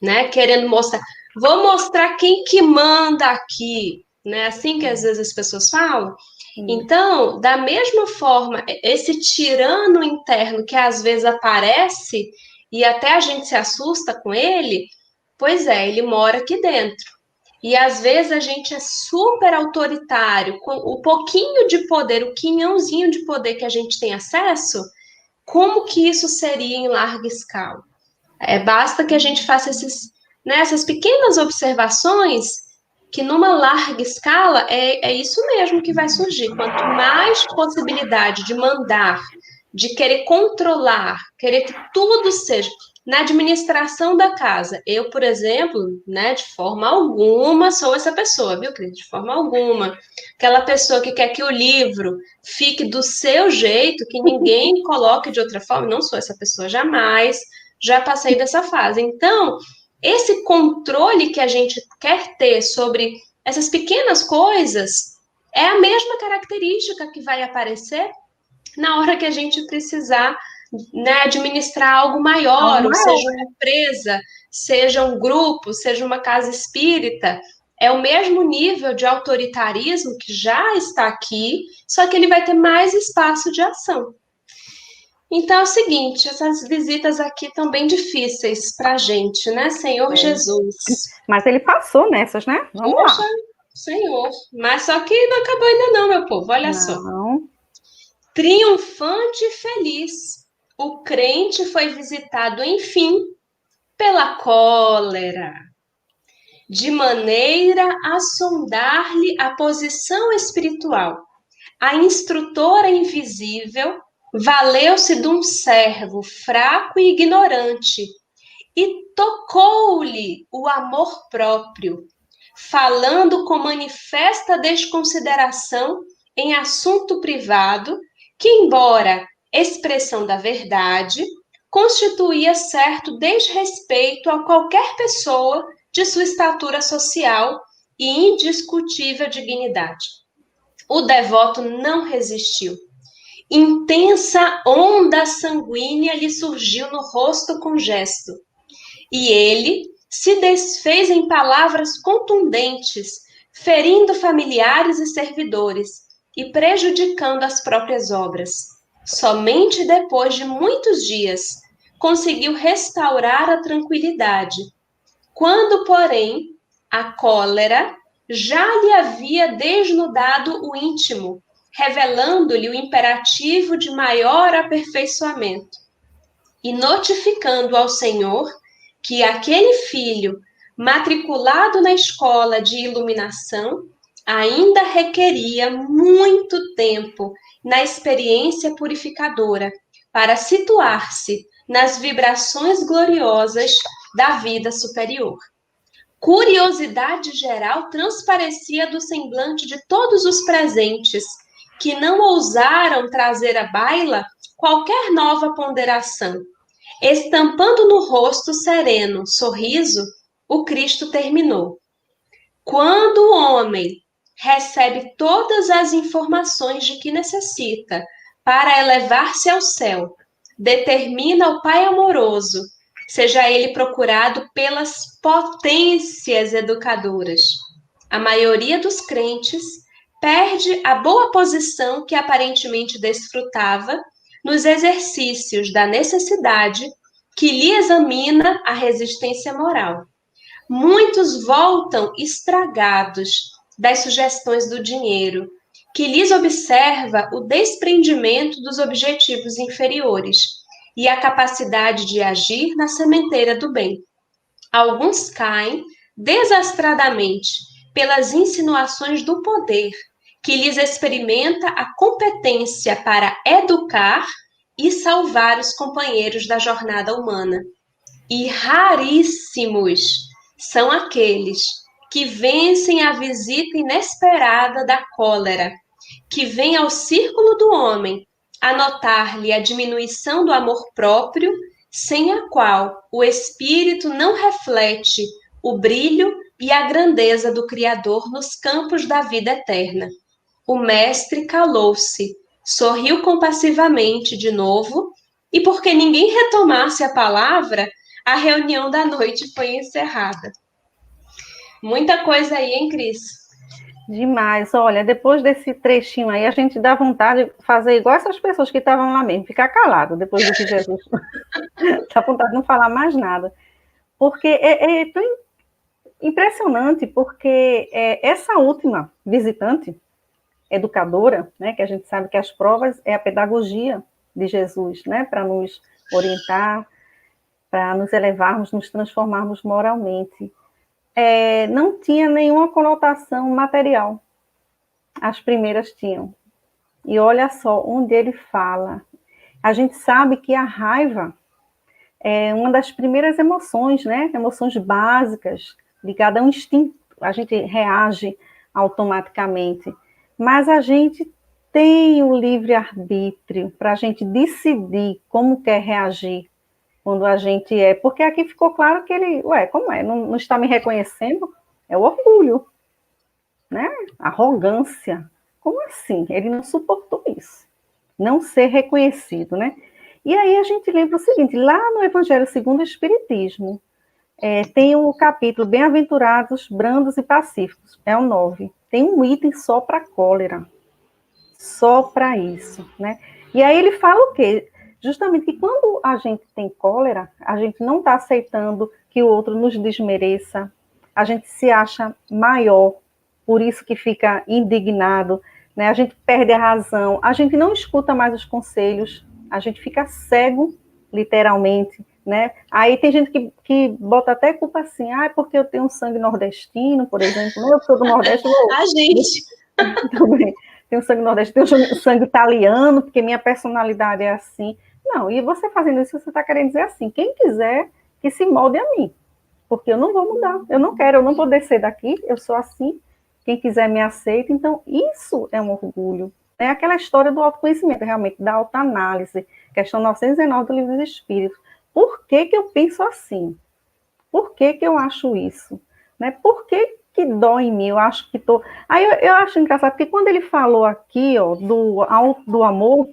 Né? Querendo mostrar, vou mostrar quem que manda aqui, né? Assim que às vezes as pessoas falam. Então, da mesma forma, esse tirano interno que às vezes aparece e até a gente se assusta com ele, pois é, ele mora aqui dentro. E às vezes a gente é super autoritário, com o pouquinho de poder, o quinhãozinho de poder que a gente tem acesso, como que isso seria em larga escala? Basta que a gente faça essas pequenas observações, que numa larga escala é isso mesmo que vai surgir. Quanto mais possibilidade de mandar, de querer controlar, querer que tudo seja na administração da casa. Eu, por exemplo, né, de forma alguma sou essa pessoa, viu, Cris? De forma alguma. Aquela pessoa que quer que o livro fique do seu jeito, que ninguém coloque de outra forma, não sou essa pessoa jamais. Já passei dessa fase. Então, esse controle que a gente quer ter sobre essas pequenas coisas é a mesma característica que vai aparecer na hora que a gente precisar, né, administrar algo maior, ou seja uma empresa, seja um grupo, seja uma casa espírita. É o mesmo nível de autoritarismo que já está aqui, só que ele vai ter mais espaço de ação. Então é o seguinte, essas visitas aqui estão bem difíceis para a gente, né, Senhor Jesus? Mas ele passou nessas, né? Vamos lá. Senhor. Mas só que não acabou ainda não, meu povo, olha só. Triunfante e feliz, o crente foi visitado, enfim, pela cólera, de maneira a sondar-lhe a posição espiritual. A instrutora invisível valeu-se de um servo fraco e ignorante e tocou-lhe o amor próprio, falando com manifesta desconsideração em assunto privado que, embora expressão da verdade, constituía certo desrespeito a qualquer pessoa de sua estatura social e indiscutível dignidade. O devoto não resistiu. Intensa onda sanguínea lhe surgiu no rosto com gesto, e ele se desfez em palavras contundentes, ferindo familiares e servidores e prejudicando as próprias obras. Somente depois de muitos dias conseguiu restaurar a tranquilidade, quando, porém, a cólera já lhe havia desnudado o íntimo, revelando-lhe o imperativo de maior aperfeiçoamento e notificando ao Senhor que aquele filho, matriculado na escola de iluminação, ainda requeria muito tempo na experiência purificadora para situar-se nas vibrações gloriosas da vida superior. Curiosidade geral transparecia do semblante de todos os presentes, que não ousaram trazer à baila qualquer nova ponderação. Estampando no rosto sereno sorriso, o Cristo terminou. Quando o homem recebe todas as informações de que necessita para elevar-se ao céu, determina o Pai amoroso, seja ele procurado pelas potências educadoras. A maioria dos crentes perde a boa posição que aparentemente desfrutava nos exercícios da necessidade que lhe examina a resistência moral. Muitos voltam estragados das sugestões do dinheiro, que lhes observa o desprendimento dos objetivos inferiores e a capacidade de agir na sementeira do bem. Alguns caem desastradamente pelas insinuações do poder, que lhes experimenta a competência para educar e salvar os companheiros da jornada humana. E raríssimos são aqueles que vencem a visita inesperada da cólera, que vem ao círculo do homem anotar-lhe a diminuição do amor próprio, sem a qual o espírito não reflete o brilho e a grandeza do Criador nos campos da vida eterna. O mestre calou-se, sorriu compassivamente de novo, e porque ninguém retomasse a palavra, a reunião da noite foi encerrada. Muita coisa aí, hein, Cris? Demais. Olha, depois desse trechinho aí, a gente dá vontade de fazer igual essas pessoas que estavam lá mesmo, ficar calado depois do que Jesus... Dá vontade de não falar mais nada. Porque é tão impressionante, porque essa última visitante, educadora, né, que a gente sabe que as provas é a pedagogia de Jesus, né, para nos orientar, para nos elevarmos, nos transformarmos moralmente. Não tinha nenhuma conotação material. As primeiras tinham. E olha só, onde ele fala. A gente sabe que a raiva é uma das primeiras emoções, né? Emoções básicas, ligada a um instinto. A gente reage automaticamente. Mas a gente tem o livre-arbítrio para a gente decidir como quer reagir quando a gente porque aqui ficou claro que ele, como é? Não está me reconhecendo? É o orgulho, né? Arrogância. Como assim? Ele não suportou isso. Não ser reconhecido, né? E aí a gente lembra o seguinte, lá no Evangelho segundo o Espiritismo, tem o capítulo Bem-aventurados, brandos e pacíficos, é o 9. Tem um item só para cólera. Só para isso, né? E aí ele fala o quê? Justamente que quando a gente tem cólera, a gente não está aceitando que o outro nos desmereça, a gente se acha maior, por isso que fica indignado, né? A gente perde a razão, a gente não escuta mais os conselhos, a gente fica cego, literalmente, né? Aí tem gente que bota até culpa assim, porque eu tenho um sangue nordestino, por exemplo, eu sou do Nordeste. A gente... Também. Tem o sangue nordestino, tem o sangue italiano, porque minha personalidade é assim. Não, e você fazendo isso, você está querendo dizer assim, quem quiser que se molde a mim, porque eu não vou mudar, eu não quero, eu não vou descer daqui, eu sou assim, quem quiser me aceita. Então, isso é um orgulho. É aquela história do autoconhecimento, realmente, da autoanálise, questão 919 do Livro dos Espíritos. Por que eu penso assim? Por que eu acho isso? Né? Por que dói em mim? Eu acho que estou... Aí eu acho engraçado, porque quando ele falou aqui, do amor,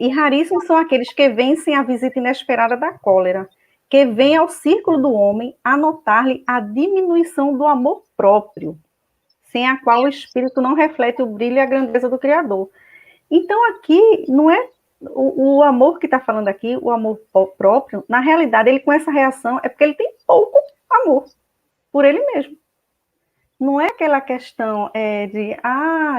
e raríssimos são aqueles que vencem a visita inesperada da cólera, que vem ao círculo do homem anotar-lhe a diminuição do amor próprio, sem a qual o espírito não reflete o brilho e a grandeza do Criador. Então, aqui, não é o amor que está falando aqui, o amor próprio, na realidade, ele com essa reação é porque ele tem pouco amor por ele mesmo. Não é aquela questão de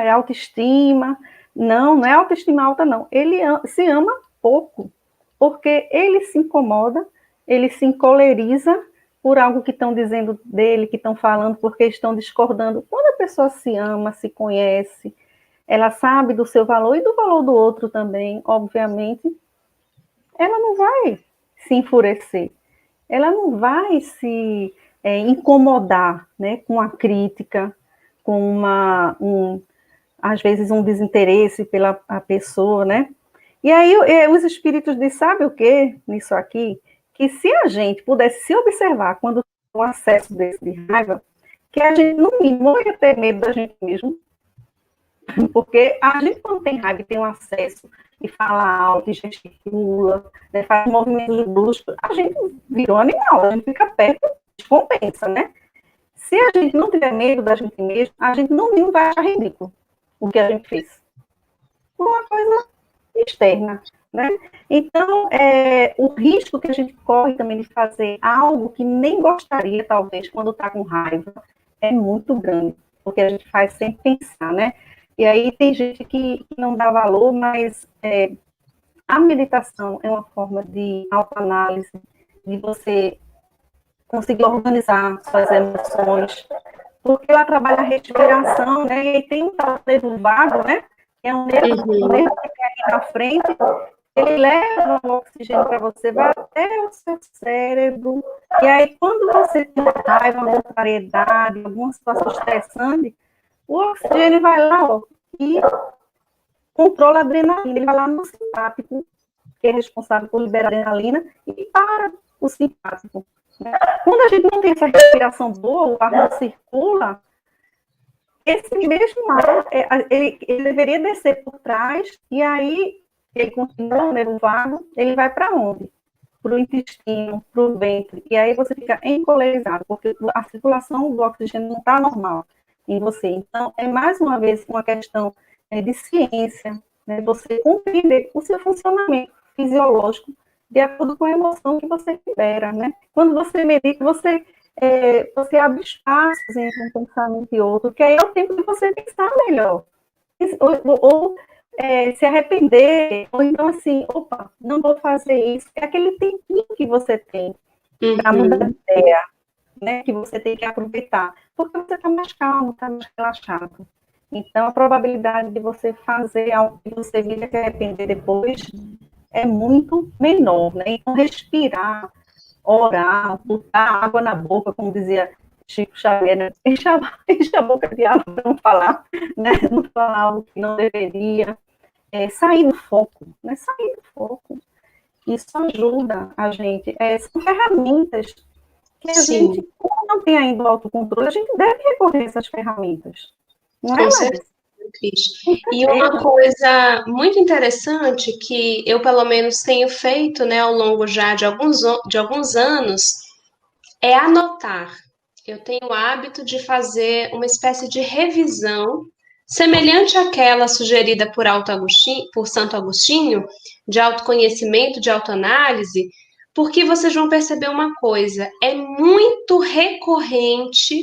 autoestima. Não é autoestima alta, não. Ele se ama pouco, porque ele se incomoda, ele se encoleriza por algo que estão dizendo dele, que estão falando, porque estão discordando. Quando a pessoa se ama, se conhece, ela sabe do seu valor e do valor do outro também, obviamente, ela não vai se enfurecer, ela não vai se incomodar, né, com a crítica, com às vezes um desinteresse pela a pessoa, né? E aí os espíritos dizem, sabe o que nisso aqui? Que se a gente pudesse se observar quando tem um acesso desse de raiva, que a gente, no mínimo, não ia ter medo da gente mesmo, porque a gente, quando tem raiva e tem um acesso e fala alto e gesticula, né, faz movimentos bruscos, a gente virou animal, a gente fica perto, descompensa, né? Se a gente não tiver medo da gente mesmo, a gente não vai achar ridículo o que a gente fez. Por uma coisa externa, né? Então, o risco que a gente corre também de fazer algo que nem gostaria, talvez, quando está com raiva, é muito grande, porque a gente faz sem pensar, né? E aí tem gente que não dá valor, mas a meditação é uma forma de autoanálise, de você conseguir organizar suas emoções, porque ela trabalha a respiração, né? E tem um tal nervo vago, né? Que é um nervo que tem aqui na frente, ele leva o oxigênio para você, vai até o seu cérebro, e aí quando você tem raiva, uma contrariedade, alguma situação estressante, o oxigênio vai lá, ó, e controla a adrenalina, ele vai lá no simpático, que é responsável por liberar adrenalina, e para o simpático. Né? Quando a gente não tem essa respiração boa, o ar não circula, esse mesmo ar, ele deveria descer por trás, e aí ele continua, né, no vago, ele vai para onde? Para o intestino, para o ventre, e aí você fica encolerizado, porque a circulação do oxigênio não está normal em você. Então, é mais uma vez uma questão de ciência, né, você compreender o seu funcionamento fisiológico de acordo com a emoção que você libera, né? Quando você medita, você abre espaços entre um pensamento e outro, que aí é o tempo de você pensar melhor. Ou se arrepender, ou então assim, opa, não vou fazer isso. É aquele tempinho que você tem para mudar de ideia, né? Que você tem que aproveitar, porque você está mais calmo, está mais relaxado. Então, a probabilidade de você fazer algo que você vir a se arrepender depois é muito menor, né? Então, respirar, orar, botar água na boca, como dizia Chico Xavier, né? Enche a boca de água para não falar, né? Não falar algo que não deveria. Sair do foco, né? Sair do foco. Isso ajuda a gente. São ferramentas que a gente, como não tem ainda o autocontrole, a gente deve recorrer a essas ferramentas. Não é, Larissa? Cris. E uma coisa muito interessante que eu, pelo menos, tenho feito, né, ao longo já de alguns anos, é anotar. Eu tenho o hábito de fazer uma espécie de revisão, semelhante àquela sugerida por Santo Agostinho, de autoconhecimento, de autoanálise, porque vocês vão perceber uma coisa, é muito recorrente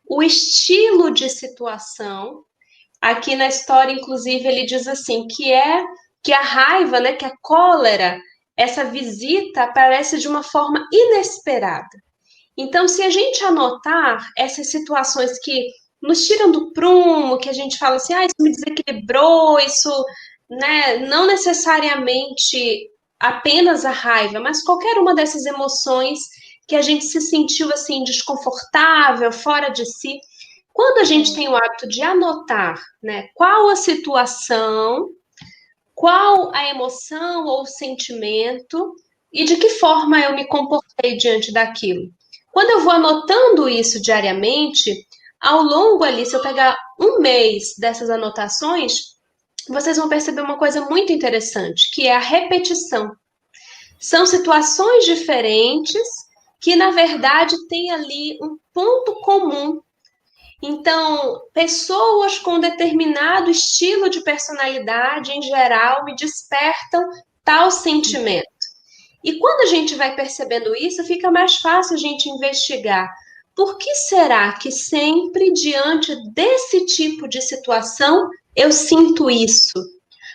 o estilo de situação. Aqui na história, inclusive, ele diz assim, que a raiva, né, que a cólera, essa visita aparece de uma forma inesperada. Então, se a gente anotar essas situações que nos tiram do prumo, que a gente fala assim, isso me desequilibrou, isso, né, não necessariamente apenas a raiva, mas qualquer uma dessas emoções que a gente se sentiu assim desconfortável, fora de si, quando a gente tem o hábito de anotar, né, qual a situação, qual a emoção ou o sentimento e de que forma eu me comportei diante daquilo. Quando eu vou anotando isso diariamente, ao longo ali, se eu pegar um mês dessas anotações, vocês vão perceber uma coisa muito interessante, que é a repetição. São situações diferentes que, na verdade, têm ali um ponto comum. Então, pessoas com determinado estilo de personalidade, em geral, me despertam tal sentimento. E quando a gente vai percebendo isso, fica mais fácil a gente investigar. Por que será que sempre diante desse tipo de situação eu sinto isso?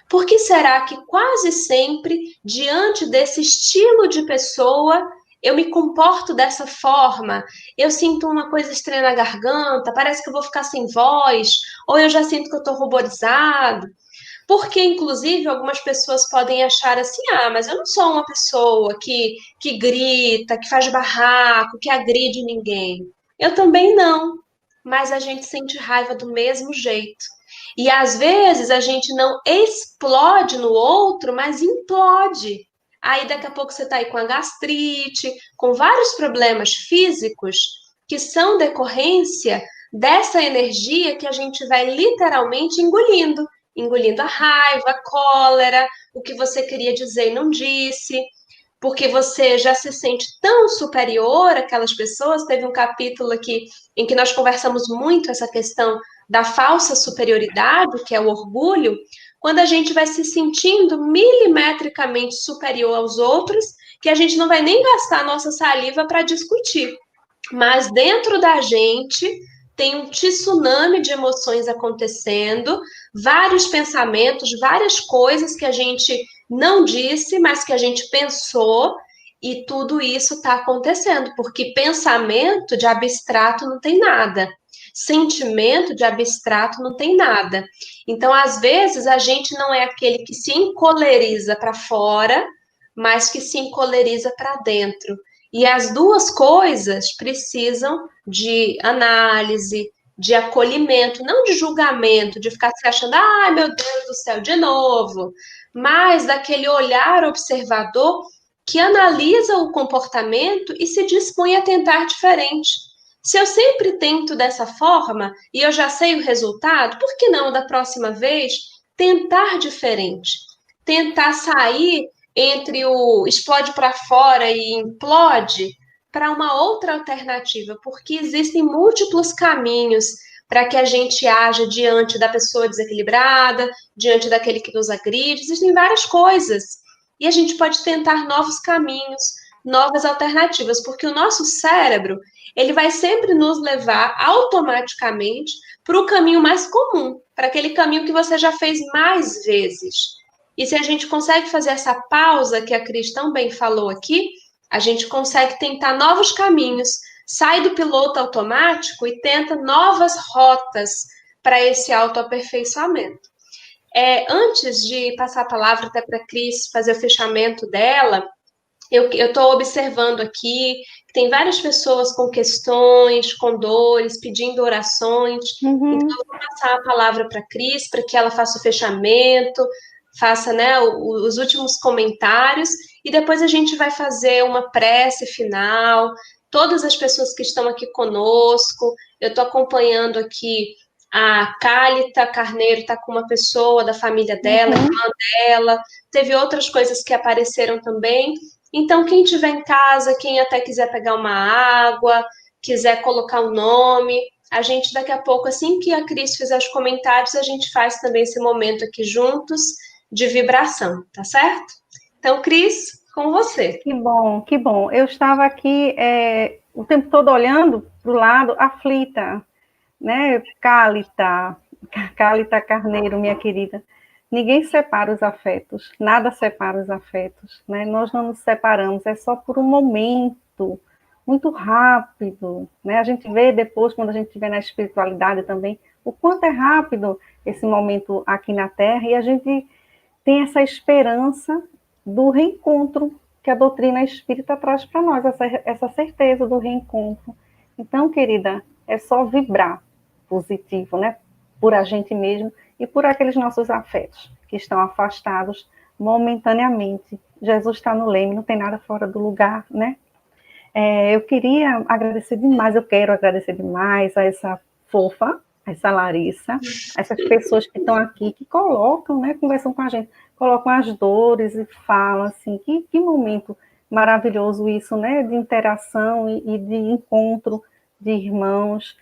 Por que será que quase sempre diante desse estilo de pessoa eu me comporto dessa forma? Eu sinto uma coisa estranha na garganta, parece que eu vou ficar sem voz, ou eu já sinto que eu estou ruborizado. Porque, inclusive, algumas pessoas podem achar assim, mas eu não sou uma pessoa que grita, que faz barraco, que agride ninguém. Eu também não, mas a gente sente raiva do mesmo jeito. E às vezes a gente não explode no outro, mas implode. Aí daqui a pouco você está aí com a gastrite, com vários problemas físicos que são decorrência dessa energia que a gente vai literalmente engolindo. Engolindo a raiva, a cólera, o que você queria dizer e não disse, porque você já se sente tão superior àquelas pessoas. Teve um capítulo aqui em que nós conversamos muito essa questão da falsa superioridade, que é o orgulho, quando a gente vai se sentindo milimetricamente superior aos outros, que a gente não vai nem gastar a nossa saliva para discutir. Mas dentro da gente tem um tsunami de emoções acontecendo, vários pensamentos, várias coisas que a gente não disse, mas que a gente pensou, e tudo isso está acontecendo, porque pensamento de abstrato não tem nada. Sentimento de abstrato não tem nada. Então, às vezes, a gente não é aquele que se encoleriza para fora, mas que se encoleriza para dentro. E as duas coisas precisam de análise, de acolhimento, não de julgamento, de ficar se achando, ai meu Deus do céu, de novo, mas daquele olhar observador que analisa o comportamento e se dispõe a tentar diferente. Se eu sempre tento dessa forma e eu já sei o resultado, por que não da próxima vez tentar diferente? Tentar sair entre o explode para fora e implode para uma outra alternativa, porque existem múltiplos caminhos para que a gente haja diante da pessoa desequilibrada, diante daquele que nos agride, existem várias coisas. E a gente pode tentar novos caminhos, novas alternativas, porque o nosso cérebro, ele vai sempre nos levar automaticamente para o caminho mais comum, para aquele caminho que você já fez mais vezes. E se a gente consegue fazer essa pausa que a Cris tão bem falou aqui, a gente consegue tentar novos caminhos, sai do piloto automático e tenta novas rotas para esse autoaperfeiçoamento. Antes de passar a palavra até para a Cris fazer o fechamento dela, eu estou observando aqui que tem várias pessoas com questões, com dores, pedindo orações. Então, eu vou passar a palavra para a Cris, para que ela faça o fechamento, faça, né, os últimos comentários, e depois a gente vai fazer uma prece final. Todas as pessoas que estão aqui conosco, eu estou acompanhando aqui a Cálita Carneiro, está com uma pessoa da família dela, irmã dela, teve outras coisas que apareceram também. Então, quem estiver em casa, quem até quiser pegar uma água, quiser colocar um nome, a gente daqui a pouco, assim que a Cris fizer os comentários, a gente faz também esse momento aqui juntos de vibração, tá certo? Então, Cris, com você. Que bom, que bom. Eu estava aqui o tempo todo olhando para o lado, aflita, né? Cálita Carneiro, minha querida. Ninguém separa os afetos, nada separa os afetos, né? Nós não nos separamos, é só por um momento, muito rápido, né? A gente vê depois, quando a gente estiver na espiritualidade também, o quanto é rápido esse momento aqui na Terra, e a gente tem essa esperança do reencontro que a doutrina espírita traz para nós, essa certeza do reencontro. Então, querida, é só vibrar positivo, né? Por a gente mesmo e por aqueles nossos afetos que estão afastados momentaneamente. Jesus está no leme, não tem nada fora do lugar, né? Eu queria agradecer demais, eu quero agradecer demais a essa fofa, a essa Larissa, a essas pessoas que estão aqui, que colocam, né, conversam com a gente, colocam as dores e falam assim, que momento maravilhoso isso, né, de interação e de encontro de irmãos.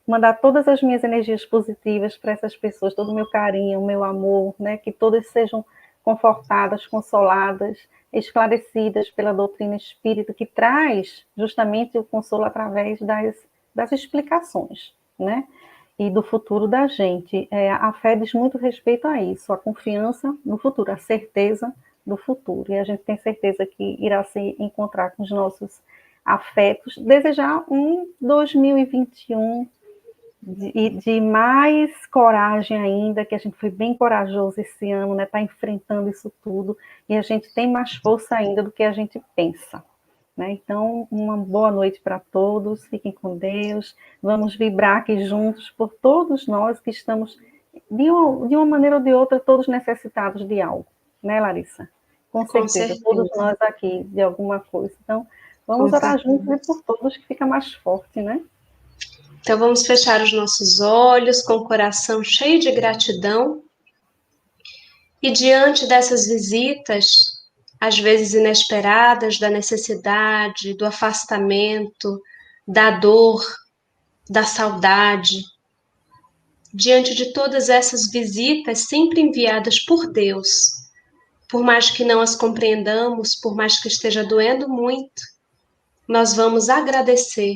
Mandar todas as minhas energias positivas para essas pessoas, todo o meu carinho, o meu amor, né, que todas sejam confortadas, consoladas, esclarecidas pela doutrina espírita, que traz justamente o consolo através das explicações, né, e do futuro da gente. A fé diz muito respeito a isso, a confiança no futuro, a certeza do futuro, e a gente tem certeza que irá se encontrar com os nossos afetos, desejar um 2021 de mais coragem ainda, que a gente foi bem corajoso esse ano, né, tá enfrentando isso tudo, e a gente tem mais força ainda do que a gente pensa, né? Então, uma boa noite para todos, fiquem com Deus, vamos vibrar aqui juntos por todos nós que estamos de uma maneira ou de outra, todos necessitados de algo, né, Larissa? Com certeza, todos nós aqui, de alguma coisa. Então, vamos orar juntos e por todos, que fica mais forte, né? Então, vamos fechar os nossos olhos com o coração cheio de gratidão. E diante dessas visitas, às vezes inesperadas, da necessidade, do afastamento, da dor, da saudade, diante de todas essas visitas sempre enviadas por Deus, por mais que não as compreendamos, por mais que esteja doendo muito, nós vamos agradecer.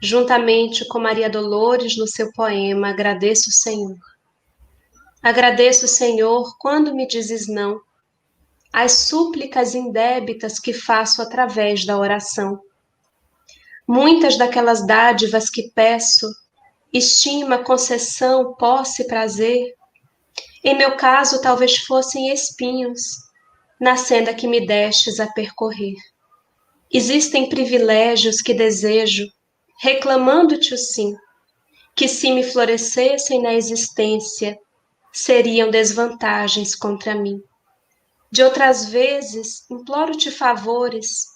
Juntamente com Maria Dolores, no seu poema, Agradeço o Senhor. Agradeço, Senhor, quando me dizes não, as súplicas indébitas que faço através da oração. Muitas daquelas dádivas que peço, estima, concessão, posse, prazer, em meu caso talvez fossem espinhos, na senda que me destes a percorrer. Existem privilégios que desejo, reclamando-te o sim, que se me florescessem na existência, seriam desvantagens contra mim. De outras vezes, imploro-te favores,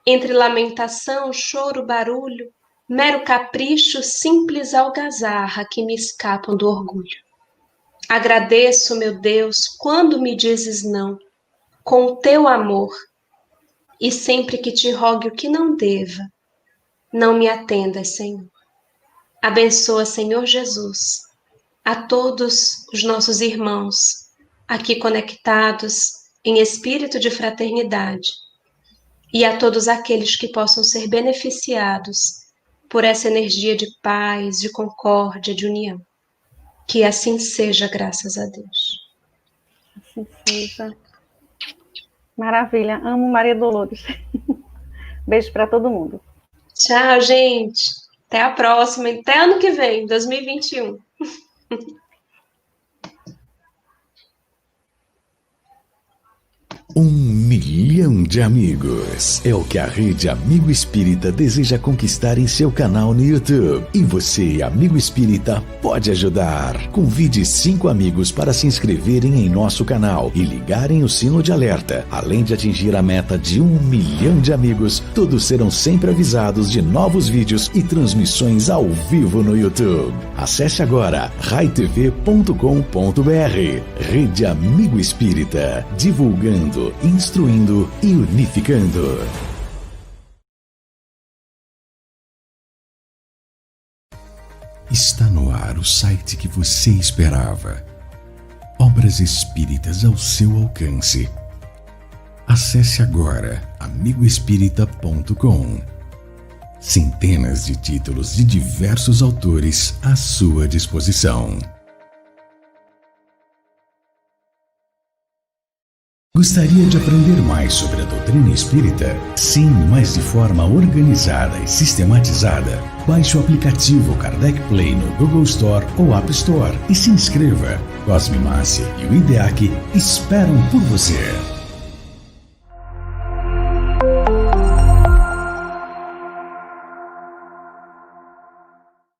entre lamentação, choro, barulho, mero capricho, simples algazarra que me escapam do orgulho. Agradeço, meu Deus, quando me dizes não, com o teu amor, e sempre que te rogue o que não deva, não me atendas, Senhor. Abençoa, Senhor Jesus, a todos os nossos irmãos aqui conectados em espírito de fraternidade e a todos aqueles que possam ser beneficiados por essa energia de paz, de concórdia, de união. Que assim seja, graças a Deus. Assim seja. Maravilha. Amo Maria Dolores. Beijo para todo mundo. Tchau, gente. Até a próxima. Até ano que vem, 2021. 1 milhão de amigos é o que a Rede Amigo Espírita deseja conquistar em seu canal no YouTube. E você, amigo espírita, pode ajudar. Convide 5 amigos para se inscreverem em nosso canal e ligarem o sino de alerta. Além de atingir a meta de 1 milhão de amigos, todos serão sempre avisados de novos vídeos e transmissões ao vivo no YouTube. Acesse agora raitv.com.br. Rede Amigo Espírita, divulgando, instruindo e unificando. Está no ar o site que você esperava. Obras espíritas ao seu alcance. Acesse agora amigoespírita.com. Centenas de títulos de diversos autores à sua disposição. Gostaria de aprender mais sobre a doutrina espírita? Sim, mas de forma organizada e sistematizada. Baixe o aplicativo Kardec Play no Google Store ou App Store e se inscreva. Cosme Márcia e o IDEAC esperam por você.